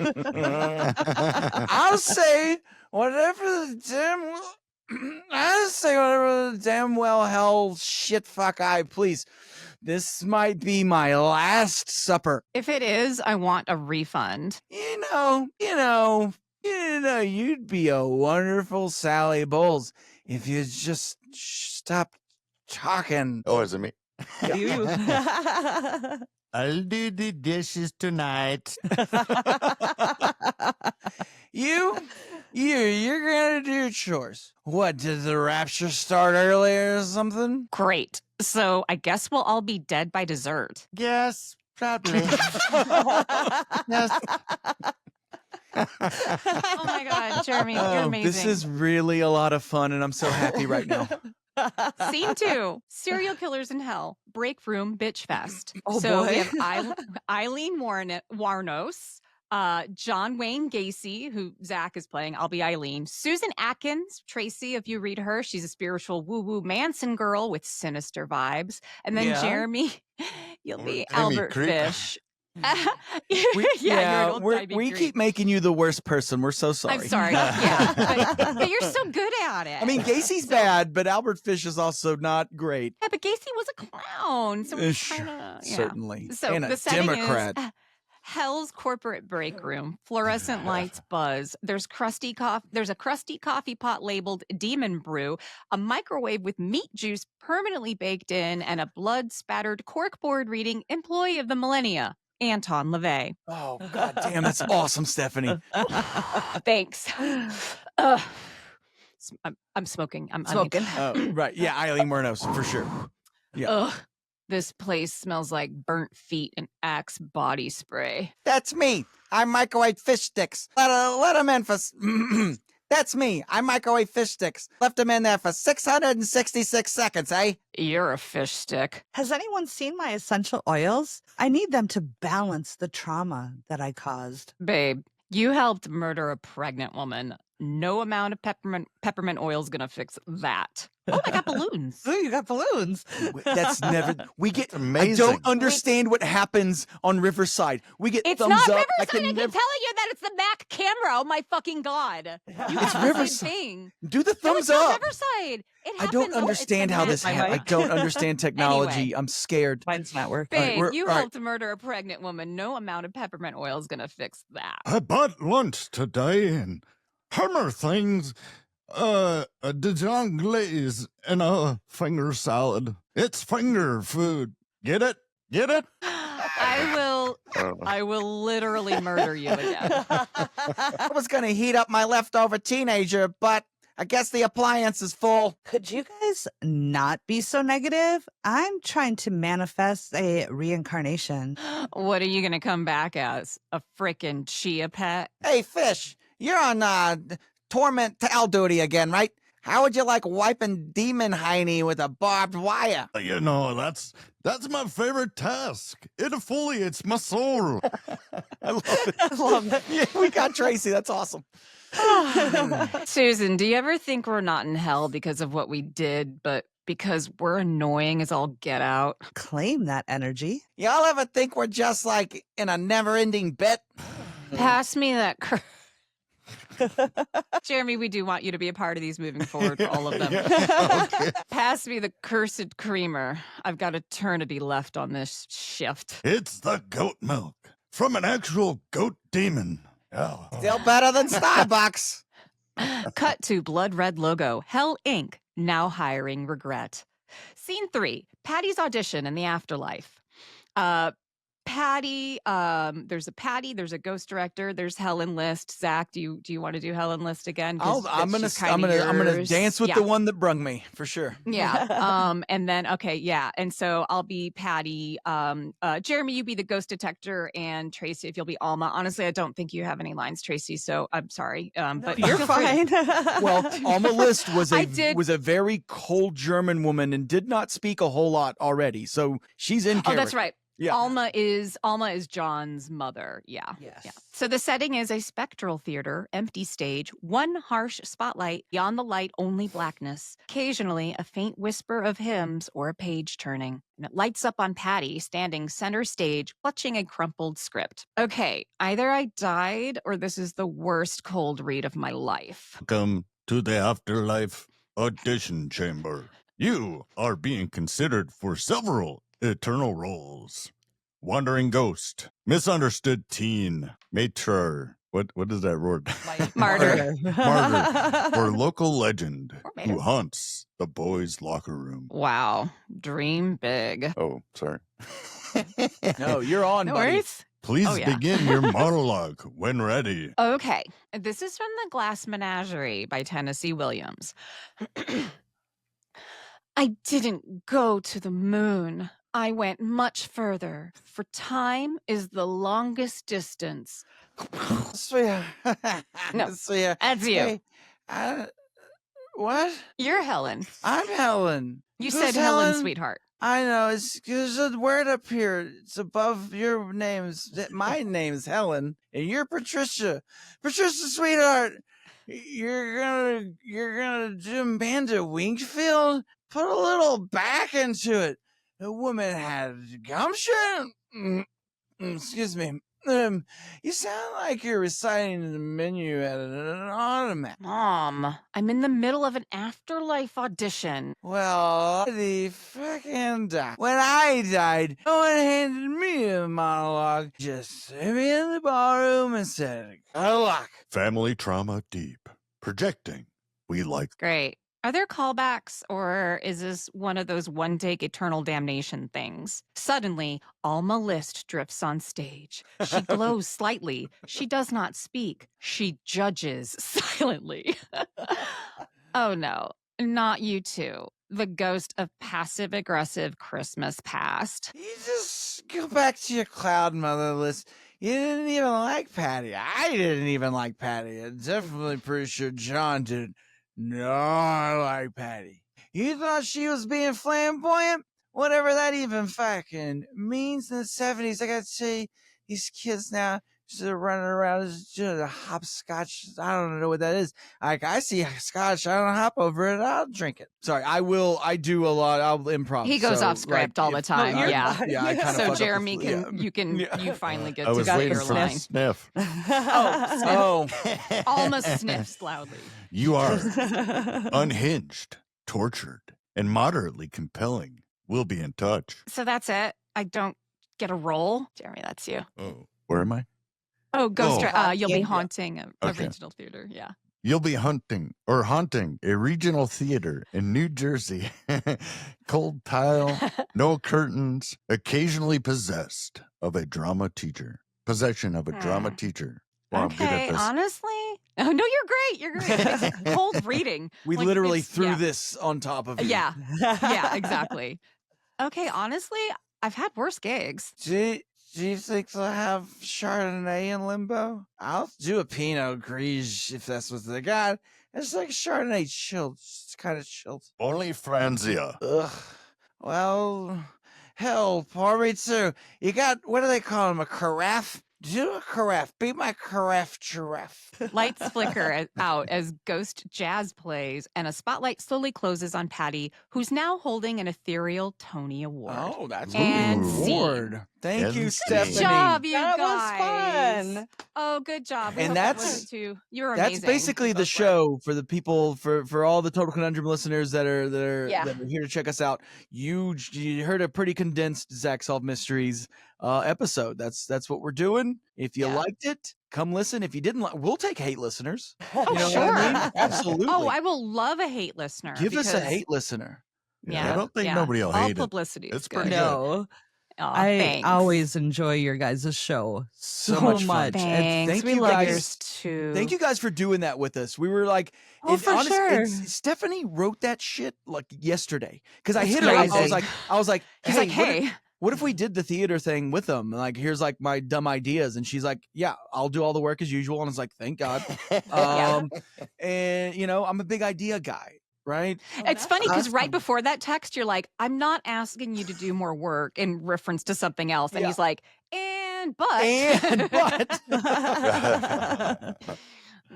I'll say whatever the damn well hell shit fuck I please. This might be my last supper.
If it is, I want a refund.
You'd be a wonderful Sally Bowles if you just stop talking.
Oh, is it me?
You.
I'll do the dishes tonight.
You're gonna do your chores. What, did the rapture start earlier or something?
Great. So I guess we'll all be dead by dessert.
Yes, probably. Yes.
Oh my God, Jeremy, you're amazing.
This is really a lot of fun, and I'm so happy right now.
Scene 2, serial killers in hell, break room bitch fest.
Oh,
so
boy.
we have Eileen Warnos, John Wayne Gacy, who Zach is playing. I'll be Eileen. Susan Atkins, Tracy, if you read her, she's a spiritual woo-woo Manson girl with sinister vibes. And then
Yeah.
Jeremy, you'll be
Timmy
Albert
Creep.
Fish. You're an old timey
we
creep.
keep making you the worst person. We're so sorry.
I'm sorry. Yeah, but you're so good at it.
I mean, Gacy's bad, but Albert Fish is also not great.
Yeah, but Gacy was a clown, so we're
Sure,
kind of
certainly.
So
And a
the setting
Democrat.
is Hell's corporate break room. Fluorescent lights buzz. There's a crusty coffee pot labeled Demon Brew, a microwave with meat juice permanently baked in, and a blood-spattered corkboard reading Employee of the Millennia, Anton LaVey.
Oh, God damn, that's awesome, Stephanie.
Thanks. I'm smoking. I'm
Smoking.
Right. Yeah, Eileen Wernos, for sure. Yeah.
Ugh. This place smells like burnt feet and Axe body spray.
That's me. I microwave fish sticks. Let them in for. That's me. I microwave fish sticks. Left them in there for 666 seconds, eh?
You're a fish stick.
Has anyone seen my essential oils? I need them to balance the trauma that I caused.
Babe, you helped murder a pregnant woman. No amount of peppermint oil is gonna fix that. Oh, I got balloons.
Ooh, you got balloons.
That's never. We get.
Amazing.
I don't understand what happens on Riverside. We get
It's
thumbs
not
up.
Riverside. I
can
keep
never
telling you that it's the Mac camera. Oh my fucking God. You
It's
have the
Riverside.
same thing.
do the
No,
thumbs
it's not
up.
Riverside. It
I
happens.
don't
Oh,
understand
it's
how
the
this
My
Mac.
happens. I
mic.
don't understand technology.
Anyway.
I'm scared.
Mine's not working.
Babe,
we're-
you
all right.
helped murder a pregnant woman. No amount of peppermint oil is gonna fix that.
I bought lunch today and hammer things, a Dijon glaze and a finger salad. It's finger food. Get it? Get it?
I will literally murder you again.
I was gonna heat up my leftover teenager, but I guess the appliance is full.
Could you guys not be so negative? I'm trying to manifest a reincarnation.
What are you gonna come back as? A frickin' chia pet?
Hey, Fish, you're on torment towel duty again, right? How would you like wiping Demon Heine with a barbed wire?
You know, that's my favorite task. It defoliates my soul.
I love it.
I love it.
Yeah, we got Tracy. That's awesome.
Susan, do you ever think we're not in hell because of what we did, but because we're annoying as all get out?
Claim that energy.
Y'all ever think we're just like in a never-ending bit?
Pass me that Jeremy, we do want you to be a part of these moving forward for all of them.
Okay.
Pass me the cursed creamer. I've got eternity left on this shift.
It's the goat milk from an actual goat demon. Oh.
Still better than Starbucks.
Cut to blood red logo. Hell Inc. Now hiring regret. Scene 3. Patty's audition in the afterlife. Patty. There's a Patty. There's a ghost director. There's Helen List. Zach, do you want to do Helen List again?
I'm gonna dance with the one that brung me for sure.
Yeah. And then and so I'll be Patty. Jeremy, you be the ghost detector, and Tracy, if you'll be Alma. Honestly, I don't think you have any lines, Tracy. So I'm sorry. But
you're fine.
Well, Alma List was a very cold German woman and did not speak a whole lot already, so she's in character.
Oh, that's right.
Yeah.
Alma is John's mother. Yeah.
Yes.
Yeah. So the setting is a spectral theater, empty stage, one harsh spotlight, beyond the light only blackness, occasionally a faint whisper of hymns or a page turning. And it lights up on Patty, standing center stage, clutching a crumpled script. Okay, either I died or this is the worst cold read of my life.
Welcome to the afterlife audition chamber. You are being considered for several eternal roles. Wandering ghost, misunderstood teen, matriarch. What is that word?
Martyr.
Martyr, or local legend
Or mater.
who haunts the boys' locker room.
Wow. Dream big.
Oh, sorry.
No, you're on,
No
buddy.
worries.
Please
Oh, yeah.
begin your monologue when ready.
Okay, this is from The Glass Menagerie by Tennessee Williams. I didn't go to the moon. I went much further, for time is the longest distance.
Sweetheart.
No,
Sweetheart.
That's you.
Hey, what?
You're Helen.
I'm Helen.
You
Who's
said Helen, sweetheart.
I know. There's a word up here. It's above your names. My name's Helen, and you're Patricia. Patricia, sweetheart. You're gonna do Amanda Wingfield? Put a little back into it. The woman had gumption. Excuse me. You sound like you're reciting the menu at an automat.
Mom, I'm in the middle of an afterlife audition.
Well, the frickin' die. When I died, no one handed me a monologue. Just threw me in the ballroom and said, good luck.
Family trauma deep. Projecting. We like.
Great. Are there callbacks, or is this one of those one-take eternal damnation things? Suddenly, Alma List drifts on stage. She glows slightly. She does not speak. She judges silently. Oh no, not you two. The ghost of passive-aggressive Christmas past.
You just go back to your cloud motherless. You didn't even like Patty. I didn't even like Patty. I'm definitely pretty sure John did. No, I like Patty. You thought she was being flamboyant? Whatever that even fucking means in the 70s. I gotta say, these kids now just running around just doing a hopscotch. I don't know what that is. Like, I see scotch, I don't hop over it, I'll drink it.
Sorry, I do a lot. I'll improv.
He goes
so,
off script
like,
all the
if-
time.
you're
Yeah.
fine.
Yeah, I kind of
So Jeremy you finally get
I
to
was
say
waiting
your
for
line.
the sniff.
Oh,
Alma sniffs loudly.
You are unhinged, tortured, and moderately compelling. We'll be in touch.
So that's it. I don't get a role. Jeremy, that's you.
Oh, where am I?
Oh, Ghost.
Oh.
You'll be
Yeah.
haunting a
Okay.
regional theater. Yeah.
You'll be haunting a regional theater in New Jersey. Cold tile, no curtains, occasionally possessed of a drama teacher. Possession of a drama teacher. Wow, I'm good at
Okay.
this.
Honestly, oh no, you're great. You're great. It's cold reading.
we
Like,
literally
it's-
threw
yeah.
this on top of you.
Yeah. Yeah. Exactly. Okay. Honestly, I've had worse gigs.
Do you think they'll have Chardonnay in Limbo? I'll do a Pinot Gris if that's what they got. It's like Chardonnay chilled. It's kind of chilled.
Only Franzia.
Ugh. Well, hell, pour me too. You got, what do they call them, a carafe? Do a carafe. Be my carafe giraffe.
Lights flicker out as ghost jazz plays, and a spotlight slowly closes on Patty, who's now holding an ethereal Tony Award.
Oh, that's
And
a
scene.
reward. Thank
And
you,
scene.
Stephanie.
Good job, you
That was
guys.
fun.
Oh, good job. We
And
hope that
that's-
wasn't too. You're
That's
amazing.
basically
You
the
both were.
show for the people for all the Total Conundrum listeners that are
Yeah.
that are here to check us out. You heard a pretty condensed ZachSolved Mysteries episode. That's what we're doing. If you
Yeah.
liked it, come listen. If you didn't like, we'll take hate listeners.
Oh,
You know
sure.
what I mean? Absolutely.
Oh, I will love a hate listener.
Give us a
because-
hate listener.
Yeah,
I don't think
yeah.
nobody will
All
hate it.
publicity.
It's
is
pretty
good.
good.
No. I
thanks.
always enjoy your guys' show so
much fun.
much.
Thanks.
Thank
we
you
love
guys.
yours too.
Thank you guys for doing that with us. We were like,
Oh, for sure.
Stephanie wrote that shit like yesterday because I
That's
hit her up.
crazy.
I was like,
He's
hey,
like, hey.
what if we did the theater thing with them? Like, here's like my dumb ideas, and she's like, yeah, I'll do all the work as usual. And I was like, thank God. And I'm a big idea guy. Right.
It's funny because right
awesome.
before that text, you're like, I'm not asking you to do more work in reference to something else. And he's like, but.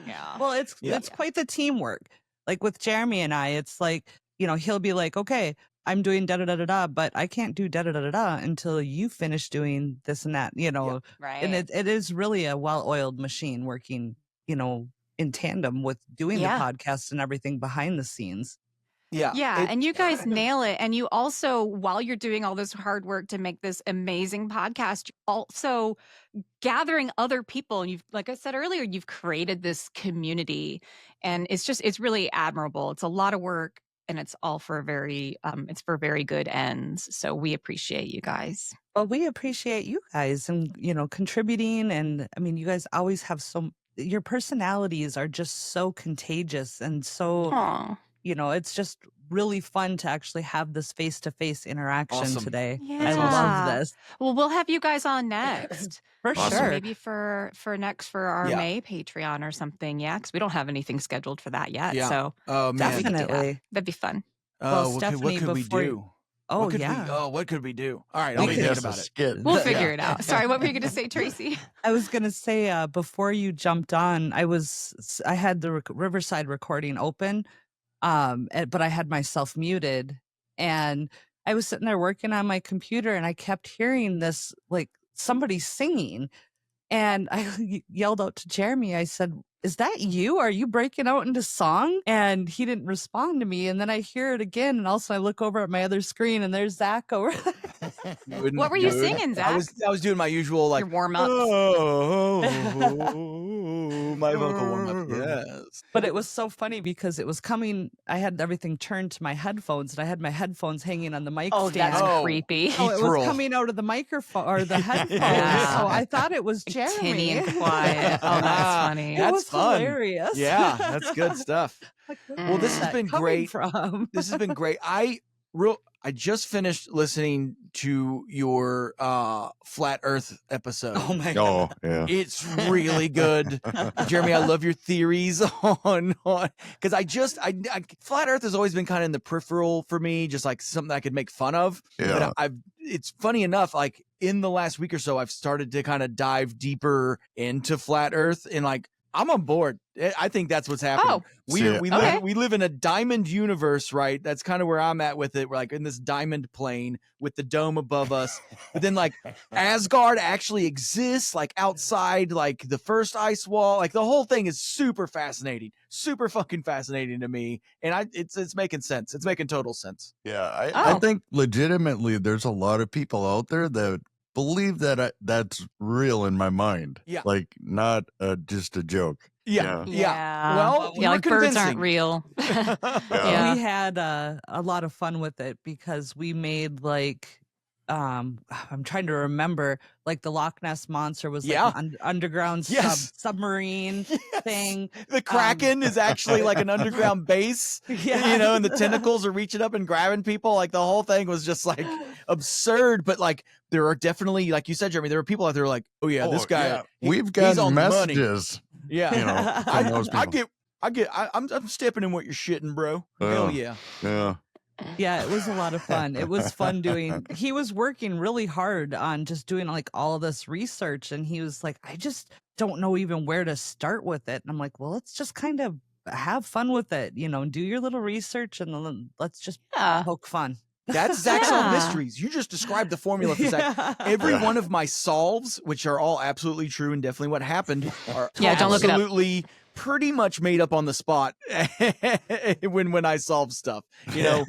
Yeah.
Well, it's quite the teamwork. Like with Jeremy and I, it's like, he'll be like, okay, I'm doing da da da da da, but I can't do da da da da da until you finish doing this and that,
Right.
And it is really a well-oiled machine working, in tandem with doing the podcast and everything behind the scenes.
Yeah. And you guys nail it. And you also, while you're doing all this hard work to make this amazing podcast, you're also gathering other people. And like I said earlier, you've created this community, and it's really admirable. It's a lot of work, and it's all for it's for very good ends. So we appreciate you guys.
Well, we appreciate you guys and, contributing. And I mean, you guys always have your personalities are just so contagious and so,
Aw.
It's just really fun to actually have this face-to-face interaction
Awesome.
today.
Yeah.
I love this.
Well, we'll have you guys on next.
For
Awesome.
sure.
Maybe for next for our May Patreon or something. Yeah, because we don't have anything scheduled for that yet.
Yeah.
So
Oh man.
we could do that.
Definitely.
That'd be fun.
Well,
what
Stephanie,
could we
before-
do?
Oh,
what could
yeah.
what could we do? All right,
We
I'll be
could-
thinking about it.
Skit.
We'll figure it out. Sorry, what were you going to say, Tracy?
I was going to say, before you jumped on, I had the Riverside recording open, but I had myself muted, and I was sitting there working on my computer, and I kept hearing this, like somebody singing, and I yelled out to Jeremy. I said, "Is that you? Are you breaking out into song?" And he didn't respond to me. And then I hear it again, and also I look over at my other screen, and there's Zach over there.
What were you singing, Zach?
I was doing my usual like
Your warm-ups?
my vocal warm up. Yes.
But it was so funny because it was coming. I had everything turned to my headphones, and I had my headphones hanging on the mic
Oh,
stand.
that's
Oh.
creepy.
So it
Ethereal.
was coming out of the microphone or the headphones.
Yeah.
So I thought it was Jeremy.
Tinny and quiet. Oh, that's funny.
It
That's
was
fun.
hilarious.
Yeah, that's good stuff.
Like, where
Well,
is
this has
that
been
coming
great.
From?
This has been great. I just finished listening to your flat Earth episode.
Oh my
Oh,
god!
yeah.
It's really good, Jeremy. I love your theories on because I flat Earth has always been kind of in the peripheral for me, just like something I could make fun of.
Yeah.
But it's funny enough, like in the last week or so, I've started to kind of dive deeper into flat Earth, and like I'm on board. I think that's what's happening.
Oh,
We
Okay.
we live in a diamond universe, right? That's kind of where I'm at with it. We're like in this diamond plane with the dome above us. But then like Asgard actually exists, like outside like the first ice wall. Like the whole thing is super fascinating, super fucking fascinating to me. And it's making sense. It's making total sense.
Yeah, I
Oh.
think legitimately there's a lot of people out there that believe that that's real in my mind.
Yeah.
Like not just a joke.
Yeah.
Yeah.
Well,
yeah, like
we're
birds
convincing.
aren't real.
Yeah.
We had a lot of fun with it because we made like I'm trying to remember, like the Loch Ness monster was like
Yeah.
an underground
Yes.
submarine
Yes.
thing.
The Kraken is actually like an underground base.
Yeah.
You know, and the tentacles are reaching up and grabbing people. Like the whole thing was just like absurd. But like there are definitely, like you said, Jeremy, there are people out there like, oh yeah, this guy.
yeah.
he's
We've
on
got
the money.
messages.
Yeah.
You know, from those people.
I'm stepping in what you're shitting, bro. Hell yeah.
Yeah.
Yeah, it was a lot of fun. It was fun doing. He was working really hard on just doing like all of this research, and he was like, I just don't know even where to start with it. And I'm like, well, let's just kind of have fun with it, do your little research, and then let's just
Yeah.
poke fun.
That's ZachSolved
Yeah.
Mysteries. You just described the formula for Zach.
Yeah.
Every
Yeah.
one of my solves, which are all absolutely true and definitely what happened, are
Yeah, don't look it up.
absolutely pretty much made up on the spot when I solve stuff. Well,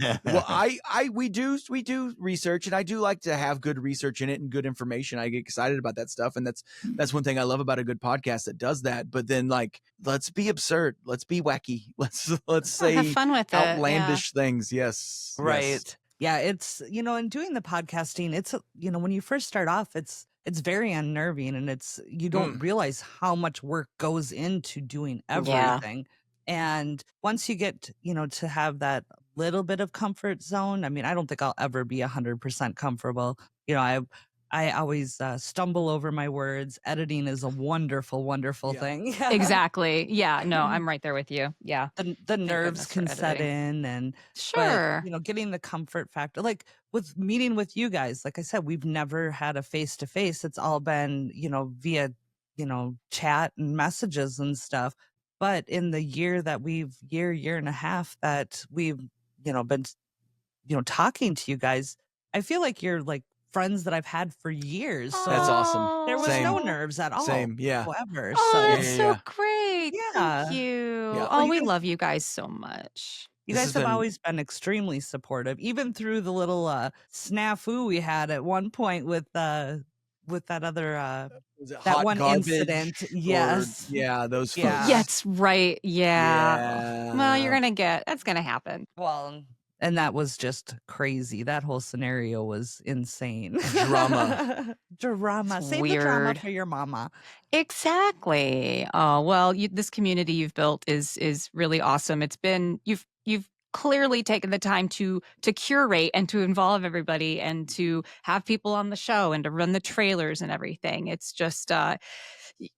we do research, and I do like to have good research in it and good information. I get excited about that stuff, and that's one thing I love about a good podcast that does that. But then, like, let's be absurd, let's be wacky, let's
Have
say
fun with it.
outlandish things. Yes,
Right.
yes.
Yeah, it's, in doing the podcasting, it's, when you first start off, it's very unnerving, and you don't realize how much work goes into doing everything. And once you get, to have that little bit of comfort zone, I mean, I don't think I'll ever be 100% comfortable. I always stumble over my words. Editing is a wonderful, wonderful thing.
Exactly. Yeah. No, I'm right there with you. Yeah.
The nerves
goodness for
can set
editing.
in,
Sure.
but getting the comfort factor, like with meeting with you guys, like I said, we've never had a face to face. It's all been, via, chat and messages and stuff. But in the year and a half that we've, been, talking to you guys, I feel like you're like friends that I've had for years. So
That's awesome.
there was
Same.
no nerves at all.
Same, yeah.
Whatsoever.
Oh,
So
that's
Yeah,
so
yeah.
great.
Yeah.
Thank you.
Yeah.
Oh,
Well, you
we
guys-
love you guys so much.
you
This
guys
has
have
been-
always been extremely supportive, even through the little snafu we had at one point with that other
Was it
that
hot
one
garbage
incident.
or-
Yes.
yeah, those folks.
Yeah.
That's right. Yeah. Well,
Yeah.
that's going to happen.
Well, and that was just crazy. That whole scenario was insane.
Drama.
Drama.
It's
Save the drama
weird.
for your mama.
Exactly. Oh, well, this community you've built is really awesome. It's been you've clearly taken the time to curate and to involve everybody and to have people on the show and to run the trailers and everything. It's just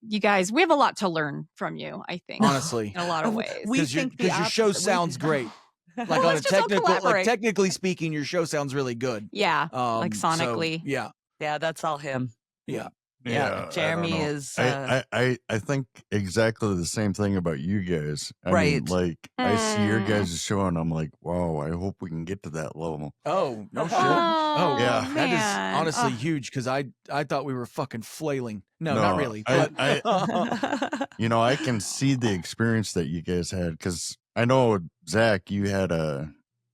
you guys, we have a lot to learn from you, I think.
Honestly.
In a lot of ways.
We
Because
think the
your show
opposite.
sounds great. Like
Well,
on a
let's just all collaborate.
technically speaking, your show sounds really good.
Yeah. Like
So,
sonically.
yeah.
Yeah, that's all him.
Yeah.
Yeah,
I
Jeremy
don't know.
is,
I think exactly the same thing about you guys. I mean,
Right.
like I see your
Mm.
guys' show and I'm like, wow, I hope we can get to that level.
Oh, no shit.
Oh,
yeah.
That is
man.
honestly
Oh.
huge because I thought we were fucking flailing. No,
No,
not really.
I-
But
I can see the experience that you guys had because I know, Zach, you had a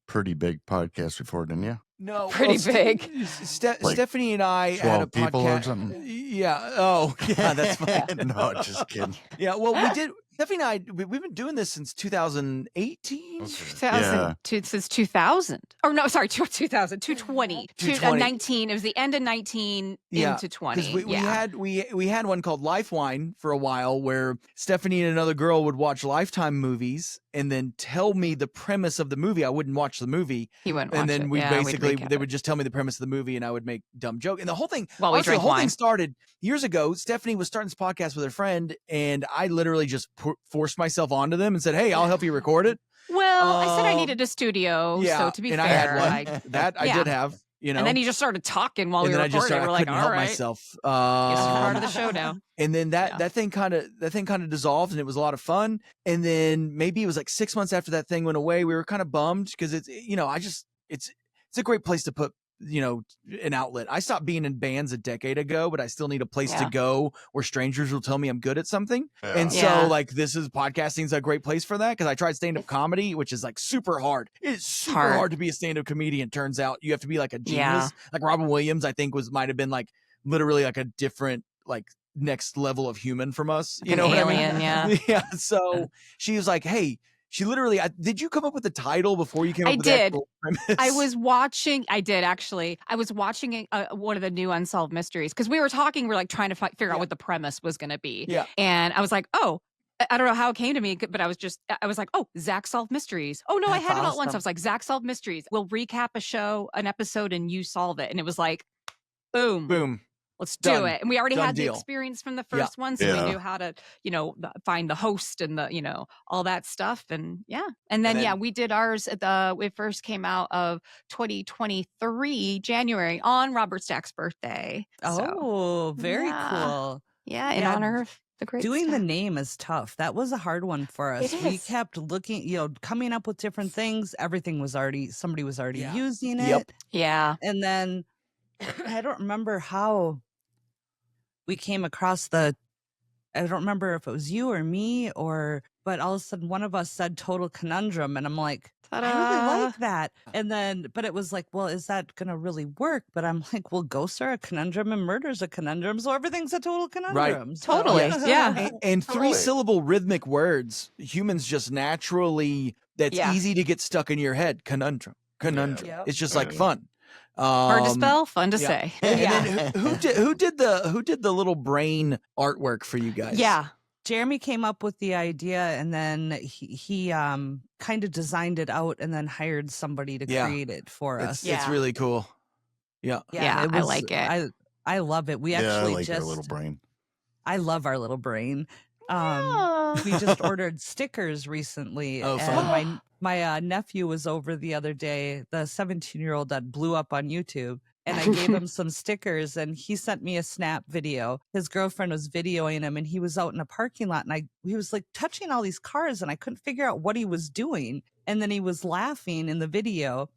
pretty big podcast before, didn't you?
no,
Pretty big.
Like
Stephanie and I had a
12 people or
podcast.
something?
Yeah. Oh, yeah. That's fine.
No, just kidding.
Yeah. Well, we did. Stephanie and I, we've been doing this since 2018.
2000 since 2000. Or no, sorry, 2000, 220.
220.
19. It was the end of 19
Yeah,
into 20.
Because we had one called Lifewine for a while where Stephanie and another girl would watch Lifetime movies and then tell me the premise of the movie. I wouldn't watch the movie.
He wouldn't watch
And then
it.
we
Yeah, we'd
basically
recap
they
it.
would just tell me the premise of the movie and I would make dumb joke. And the whole thing
While we
honestly,
drink
the whole
wine.
thing started years ago. Stephanie was starting this podcast with her friend and I literally just forced myself onto them and said, "Hey, I'll help you record it."
Well, I said I
Um,
needed a studio,
Yeah,
so to be
and
fair,
I had one. That I
yeah.
did have, you know.
and then he just started talking while
and
we
then
were
I just
recording.
started,
We're
I
like,
couldn't
all
help
right,
myself.
guess you're part of the
Um,
show now.
And then
Yeah.
that thing kind of dissolved and it was a lot of fun. And then maybe it was like 6 months after that thing went away, we were kind of bummed because it's it's a great place to put an outlet. I stopped being in bands a decade ago, but I still need a place to
Yeah.
go where strangers will tell me I'm good at something. And
Yeah.
so like podcasting's a great place for that because I tried stand-up comedy, which is like super hard. It's super
hard.
hard to be a stand-up comedian. Turns out you have to be like a genius.
Yeah.
Like Robin Williams, I think might have been like literally like a different like next level of human from us. You
An
know what I mean?
alien, yeah.
Yeah. So she was like, "Hey." She literally, did you come up with the title before you came up
I
with the
did.
actual premise?
I was watching. I did actually. I was watching one of the new Unsolved Mysteries because we were talking. We're like trying to figure
Yeah.
out what the premise was going to be.
Yeah.
And I was like, oh, I don't know how it came to me, but I was like, oh, ZachSolved Mysteries. Oh no, I
That's
had it all at once. I
awesome.
was like, ZachSolved Mysteries. We'll recap an episode, and you solve it. And it was like, boom.
Boom.
Let's
Done.
do it. And we already
Done
had
deal.
the experience from the
Yeah.
first one. So
Yeah.
we knew how to, find the host and all that stuff. And yeah. And then, we did ours it first came out of 2023, January on Robert Stack's birthday. So,
Oh, very
yeah.
cool.
yeah, in
Yeah,
honor of the great
Doing the
Stack.
name is tough. That was a hard one for us.
It
We
is.
kept looking, coming up with different things. Everything was somebody was already
Yeah.
using it.
Yep.
Yeah.
And then I don't remember how we came across I don't remember if it was you or me but all of a sudden one of us said total conundrum and I'm like, I
Ta-da.
really like that. And then, but it was like, well, is that going to really work? But I'm like, well, ghosts are a conundrum and murder's a conundrum. So everything's a total conundrum. So-
Totally. Yeah.
And
Totally.
3-syllable rhythmic words, humans just naturally, that's
Yeah.
easy to get stuck in your head. Conundrum. Conundrum.
Yeah.
It's just like fun.
Hard to spell, fun to
yeah.
say.
And then who did the little brain artwork for you guys?
Yeah.
Jeremy came up with the idea, and then he kind of designed it out, and then hired somebody to create it for us.
It's really cool. Yeah.
Yeah, I like it.
I love it. We
I
actually
like
just
our little brain.
I love our little brain. We just ordered stickers recently.
Oh,
and
fun.
my nephew was over the other day, the 17-year-old that blew up on YouTube. And I gave him some stickers, and he sent me a snap video. His girlfriend was videoing him, and he was out in a parking lot, and he was like touching all these cars, and I couldn't figure out what he was doing. And then he was laughing in the video.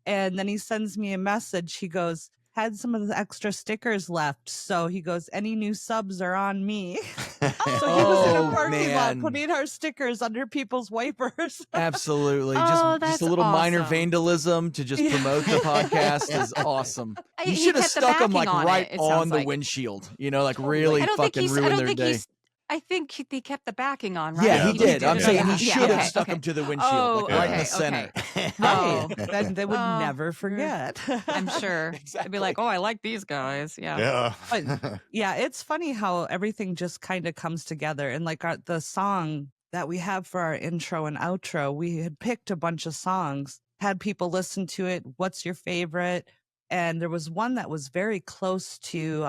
And then he sends me a message. He goes, had some of the extra stickers left. So he goes, any new subs are on me. So he was in a parking lot putting our stickers under people's wipers.
Absolutely.
Oh,
just
that's
a little minor
awesome.
vandalism to just promote the podcast is awesome. You
He
should have
kept the
stuck them like
backing on
right
it
on
sounds
the
like.
windshield. You know, like really
I don't think
fucking
he's. I
ruin
don't
their
think
day.
he's. I think he kept the backing on, right?
Yeah, he did. I'm saying he
Yeah,
should have
okay,
stuck
okay.
them to the windshield,
Oh,
like right in
okay,
the center.
okay.
Right.
Oh.
Then they would
Oh,
never forget.
I'm sure. I'd be like, oh, I like these guys. Yeah.
Yeah.
But yeah, it's funny how everything just kind of comes together. And like the song that we have for our intro and outro, we had picked a bunch of songs, had people listen to it. What's your favorite? And there was one that was very close to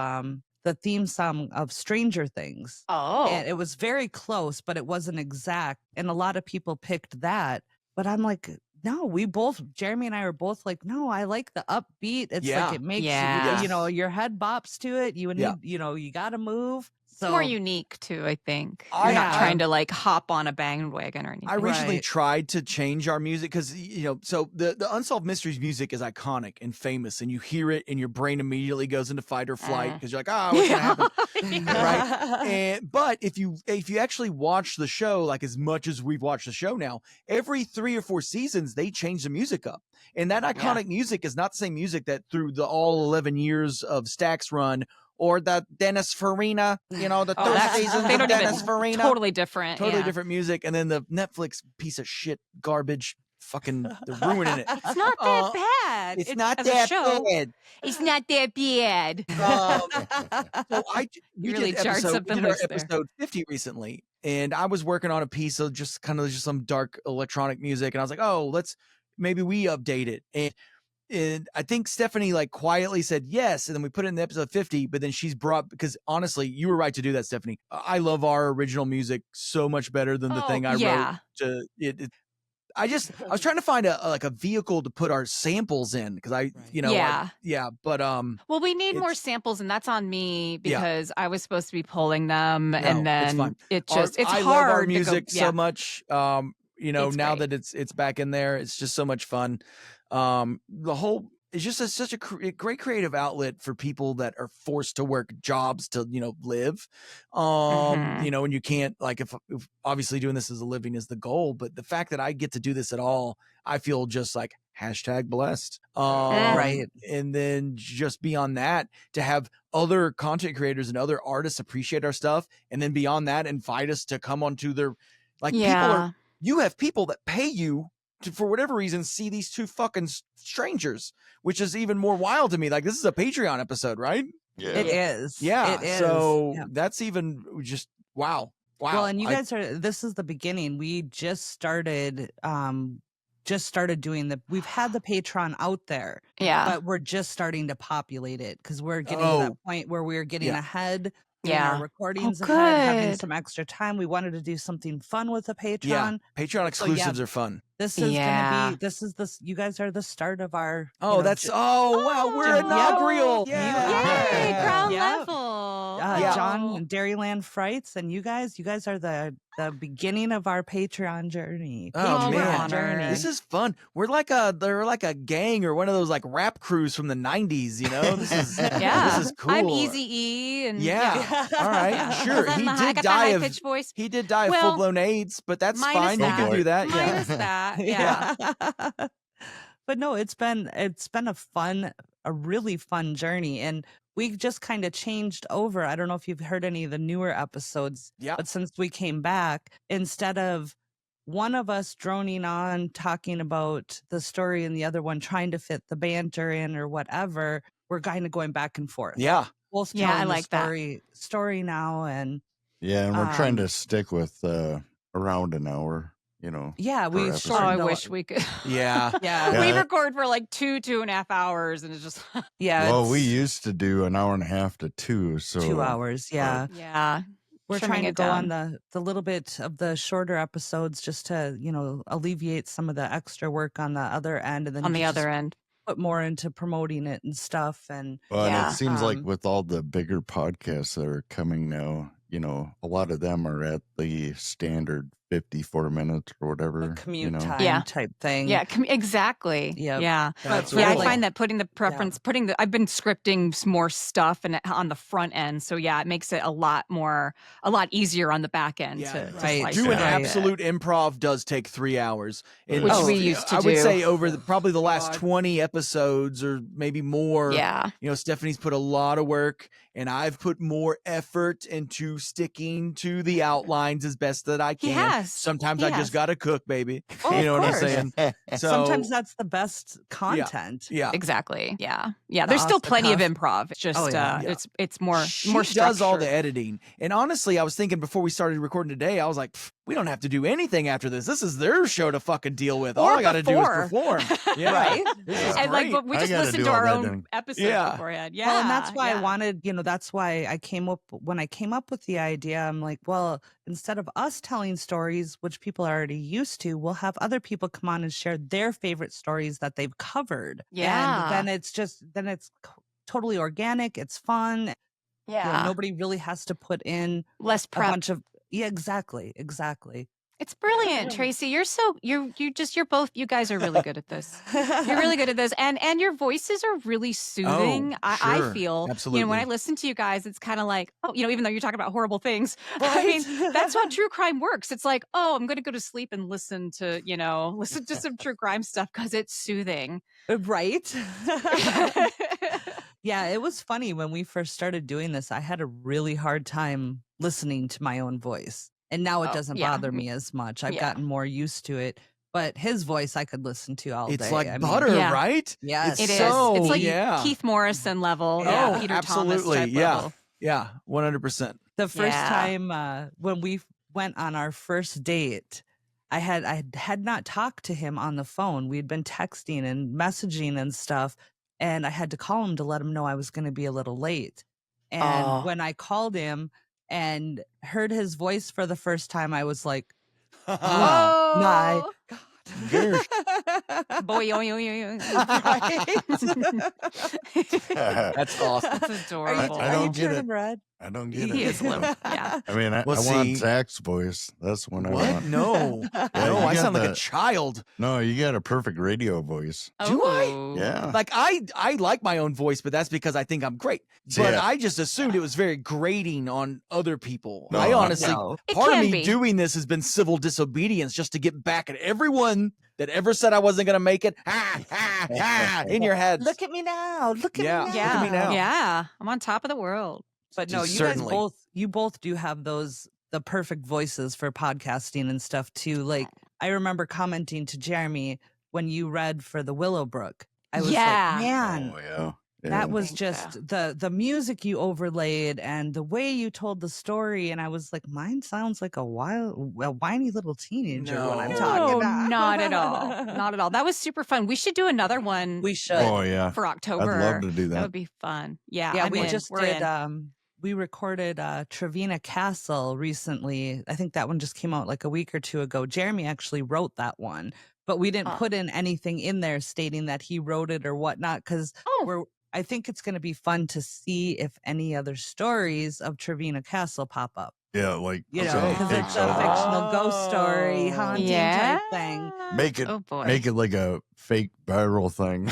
the theme song of Stranger Things.
Oh.
And it was very close, but it wasn't exact. And a lot of people picked that. But I'm like, no, Jeremy and I were both like, no, I like the upbeat. It's like it makes
Yeah.
your head bops to it. You need, you got to move. So
It's more unique too, I think.
I-
You're not
Yeah.
trying to like hop on a bandwagon or anything.
I recently
Right.
tried to change our music because, so the Unsolved Mysteries music is iconic and famous, and you hear it and your brain immediately goes into fight or flight because you're like, what's going to happen? Right. But if you actually watch the show, like as much as we've watched the show now, every 3 or 4 seasons, they change the music up. And that iconic music is not the same music that through the all 11 years of Stack's run, or the Dennis Farina, the third season
they
of
don't
Dennis
even,
Farina.
totally different.
Totally
yeah.
different music. And then the Netflix piece of shit garbage fucking they're ruining it.
It's not that bad.
It's not
as a
that
show,
bad.
It's not that bad.
So we
really
did
jarred
episode,
something
we did our
loose there.
episode 50 recently, and I was working on a piece of just some dark electronic music, and I was like, maybe we update it. And I think Stephanie like quietly said yes, and then we put it in the episode 50. But then because honestly, you were right to do that, Stephanie. I love our original music so much better than the thing I wrote. I was trying to find a vehicle to put our samples in because but
Well, we need more samples, and that's on me because I was supposed to be pulling them, and then it's
I
hard.
love our
to go-
music
yeah.
so much.
It's
Now
great.
that it's back in there, it's just so much fun. It's just such a great creative outlet for people that are forced to work jobs to live. And you can't if obviously doing this as a living is the goal, but the fact that I get to do this at all, I feel just like #blessed.
Right.
And then just beyond that, to have other content creators and other artists appreciate our stuff, and then beyond that, invite us to come onto their you have people that pay you to, for whatever reason, see these two fucking strangers, which is even more wild to me. Like, this is a Patreon episode, right?
Yeah.
It is.
Yeah.
It is.
So
Yeah.
that's even just wow.
Well, and you guys this is the beginning. We just started doing we've had the Patreon out there.
Yeah.
But we're just starting to populate it because we're getting to that point where we're getting ahead.
Yeah.
Our recordings
Oh,
ahead, having
good.
some extra time. We wanted to do something fun with the Patreon.
Yeah. Patreon exclusives are fun.
This is
Yeah.
gonna be you guys are the start of our
Oh, wow, we're inaugural.
Yay, ground
Yeah.
level.
John and Dairyland Frights, and you guys are the beginning of our Patreon journey.
Oh,
we're
man,
honored.
this is fun. They're like a gang or one of those like rap crews from the 90s, This is
Yeah.
this is cool.
I'm Easy E, and
Yeah. All right. Sure.
I
He
got
did
that
die
high
of
pitched voice.
He did die of
Well,
full-blown AIDS, but that's
minus
fine. You can
that.
do that. Yeah.
Minus that, yeah.
But no, it's been a really fun journey, and we just kind of changed over. I don't know if you've heard any of the newer episodes,
Yeah.
but since we came back, instead of one of us droning on talking about the story and the other one trying to fit the banter in or whatever, we're kind of going back and forth.
Yeah.
Both
Yeah, I
telling
like
the
that.
story now, and
Yeah, and we're trying to
Um,
stick with around an hour,
yeah, we
episode.
Oh, I
shortened
wish we could.
Yeah.
Yeah.
We
Yeah.
record for like 2.5 hours, and it's just
Yeah,
Well, we
it's
used to do an hour and a half to 2, so
2 hours. Yeah,
yeah.
we're
trimming
trying to
it
go on
down.
the little bit of the shorter episodes just to alleviate some of the extra work on the other end, and then
On
you
the
can
other
just
end.
put more into promoting it and stuff. And
Well, and
Yeah.
it seems like
Um,
with all the bigger podcasts that are coming now, a lot of them are at the standard 54 minutes or
a
whatever,
commute time
Yeah.
type thing.
Yeah, exactly.
Yep.
Yeah.
That's
But
Yeah, I
for,
find that putting the preference, I've been scripting more stuff and on the front end. So yeah, it makes it a lot easier on the back end
Yeah,
to
right.
slice
Doing
it.
Right.
absolute improv does take 3 hours. And
Which
Oh,
we used to
I would
do.
say over probably the last
God.
20 episodes or maybe more.
Yeah.
Stephanie's put a lot of work, and I've put more effort into sticking to the outlines as best that I
He
can.
has.
Sometimes
He
I
has.
just got to cook, baby.
Oh,
You know
of
what I'm
course.
saying? So
Sometimes that's the best content.
yeah.
Exactly. Yeah. Yeah.
The
There's still
off the
plenty of
cuff.
improv. It's just
yeah.
Yeah.
it's more
She
more
does all the
structured.
editing. And honestly, I was thinking before we started recording today, I was like, we don't have to do anything after this. This is their show to fucking deal with. All
Or
I got to do is
before.
perform. Yeah.
Right?
This is
And like,
great.
but we
I
just
gotta
listened
do
to
all
our
that
own
then.
episodes
Yeah.
beforehand. Yeah.
Well, and that's why I
yeah.
wanted, that's why when I came up with the idea, I'm like, well, instead of us telling stories, which people are already used to, we'll have other people come on and share their favorite stories that they've covered.
Yeah.
And then it's totally organic. It's fun.
Yeah.
Nobody really has to put in
Less
a
prep.
bunch of, yeah, exactly.
It's brilliant, Tracy. You're you guys are really good at this. You're really good at this. And your voices are really soothing. I
sure.
feel, when
Absolutely.
I listen to you guys, it's kind of like, even though you're talking about horrible things, I mean, that's how true crime works. It's like, I'm going to go to sleep and listen to some true crime stuff because it's soothing.
Right? Yeah, it was funny when we first started doing this. I had a really hard time listening to my own voice. And now it doesn't
yeah.
bother me as much. I've
Yeah.
gotten more used to it. But his voice I could listen to all day.
It's like
I mean,
butter,
Yeah.
right?
Yes.
It is.
So,
It's like
yeah.
Keith Morrison level.
Yeah.
Oh,
Peter
absolutely.
Thomas type
Yeah.
level.
Yeah. 100%.
The first
Yeah.
time when we went on our first date, I had not talked to him on the phone. We'd been texting and messaging and stuff. And I had to call him to let him know I was going to be a little late. And
Oh.
when I called him and heard his voice for the first time, I was like, oh my God.
Boy,
That's awesome.
That's adorable.
I don't get it.
turning red?
I don't get
He
it.
is little. Yeah.
I mean, I
Well,
want
see-
Zach's voice. That's what I
What?
want.
No.
Yeah,
No,
you
I
got
sound like a
that-
child.
No, you got a perfect radio voice.
Do I?
Oh.
Yeah.
Like I like my own voice, but that's because I think I'm great. But
Yeah.
I just assumed it was very grating on other people.
No,
I
I-
honestly,
No.
It
part of
can
me
be.
doing this has been civil disobedience just to get back at everyone that ever said I wasn't going to make it. In your heads.
Look at me now. Look at
Yeah.
me now.
Look at me now.
Yeah. I'm on top of the world.
But no, you
Certainly.
guys both do have the perfect voices for podcasting and stuff too. Like I remember commenting to Jeremy when you read for the Willowbrook. I was
Yeah.
like, man,
Oh, yeah.
that
Yeah.
was
Thank
just the music you overlaid and the way you told the story. And I was like, mine sounds like a whiny little teenager when I'm
No.
talking.
No, not at all. Not at all. That was super fun. We should do another one
We should.
Oh, yeah.
for October.
I'd love to do
That
that.
would be fun. Yeah.
Yeah,
I'm
we
in.
just
We're
did.
in.
We recorded Trevina Castle recently. I think that one just came out like a week or two ago. Jeremy actually wrote that one, but we didn't
Huh.
put in anything in there stating that he wrote it or whatnot because
Oh.
I think it's going to be fun to see if any other stories of Trevina Castle pop up.
Yeah, like
Because
take
it's
some-
a fictional ghost story, haunting
Yeah.
type thing.
Make it
Oh boy.
make it like a fake viral thing.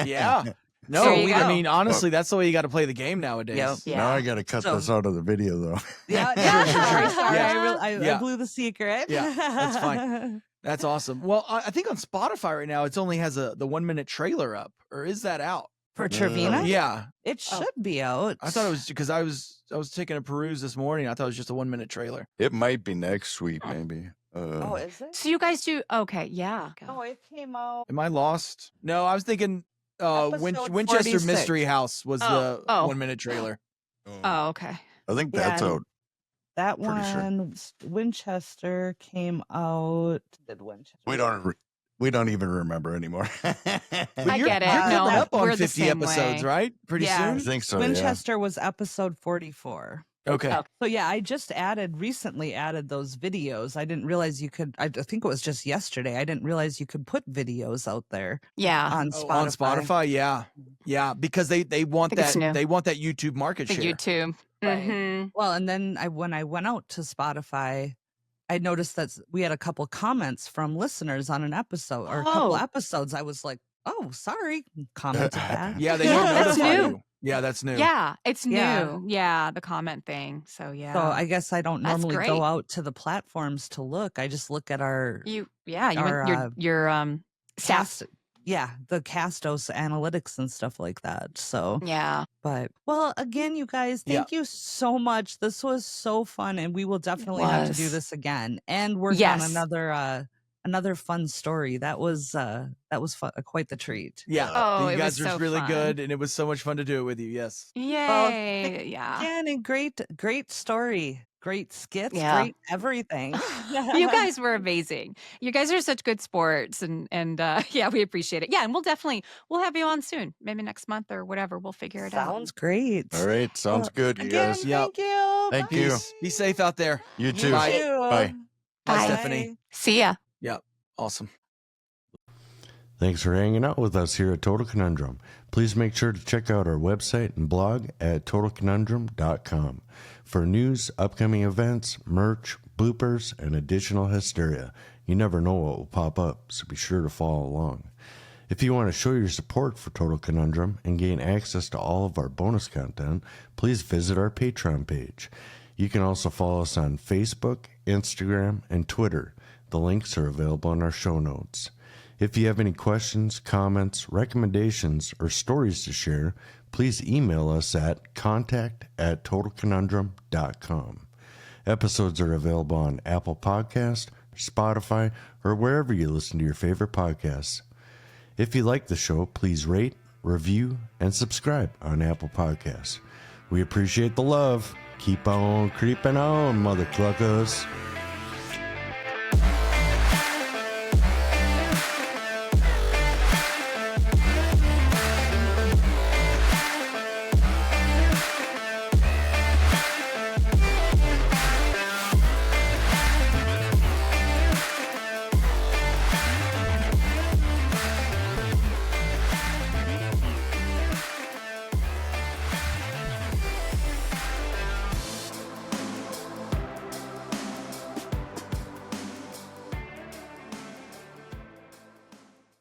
Yeah. No,
There you
I
go.
mean, honestly, that's the way you got to play the game nowadays.
Yep.
Yeah.
Now I got to cut
So-
this out of the video though.
Yeah, sorry. I
Yeah.
blew the secret.
Yeah, that's fine. That's awesome. Well, I think on Spotify right now, it only has the 1 minute trailer up, or is that out?
For Trevina,
Yeah,
it should be out.
I thought it was because I was taking a peruse this morning. I thought it was just a 1 minute trailer.
It might be next week, maybe.
Oh, is it?
So you guys do okay, yeah.
Oh, it came out.
Am I lost? No, I was thinking
Episode
Winchester
46.
Mystery House was the
Oh.
1 minute trailer.
Oh, okay.
I think
Yeah,
that's
and
out.
That
Pretty sure.
one, Winchester came out. Did Winchester?
We don't even remember anymore.
But
I
you're,
get it.
You're coming
No,
up on
we're the
50
same
episodes,
way.
right? Pretty
Yeah.
I
soon?
think so.
Winchester was episode 44.
Okay.
So yeah, I just recently added those videos. I didn't realize you could. I think it was just yesterday. I didn't realize you could put videos out there
Yeah.
on
Oh,
Spotify.
on Spotify, yeah. Yeah, because they want
I think it's
that
new.
they want that YouTube market
The
share.
YouTube.
Right.
Mhm.
Well, and then when I went out to Spotify, I noticed that we had a couple comments from listeners on an episode or a couple
Oh.
episodes. I was like, "Oh, sorry," commented that.
Yeah, they
Yeah,
don't
that's
notify
new.
you. Yeah, that's new.
Yeah, it's
Yeah.
new. Yeah, the comment thing. So yeah.
So I guess I don't
That's
normally
great.
go out to the platforms to look. I just look at our
you
our,
went your stats.
cast. Yeah, the Castos analytics and stuff like that. So,
Yeah.
but well, again, you guys,
Yeah.
thank you so much. This was so fun, and we will definitely have to do
was.
this again and work on
Yes.
another fun story. That was fun, quite the treat.
Yeah.
Oh,
you
it
guys
was
were
so
really
fun.
good and it was so much fun to do it with you. Yes.
Yay. Yeah.
Again, and great story, great skits,
Yeah.
great everything.
You guys were amazing. You guys are such good sports and yeah, we appreciate it. Yeah, and we'll have you on soon. Maybe next month or whatever. We'll figure it out.
Sounds great.
All right. Sounds good, you
Again,
guys.
Yep.
thank you.
Thank
Bye.
you.
Peace. Be safe out there.
You too.
You
Bye.
too.
Bye.
Bye, Stephanie.
See ya.
Awesome.
Thanks for hanging out with us here at Total Conundrum. Please make sure to check out our website and blog at totalconundrum.com for news, upcoming events, merch, bloopers, and additional hysteria. You never know what will pop up, so be sure to follow along. If you want to show your support for Total Conundrum and gain access to all of our bonus content, please visit our Patreon page. You can also follow us on Facebook, Instagram, and Twitter. The links are available in our show notes. If you have any questions, comments, recommendations, or stories to share, please email us at contact@totalconundrum.com. Episodes are available on Apple Podcast, Spotify, or wherever you listen to your favorite podcasts. If you like the show, please rate, review, and subscribe on Apple Podcasts. We appreciate the love. Keep on creeping on, mother cluckers.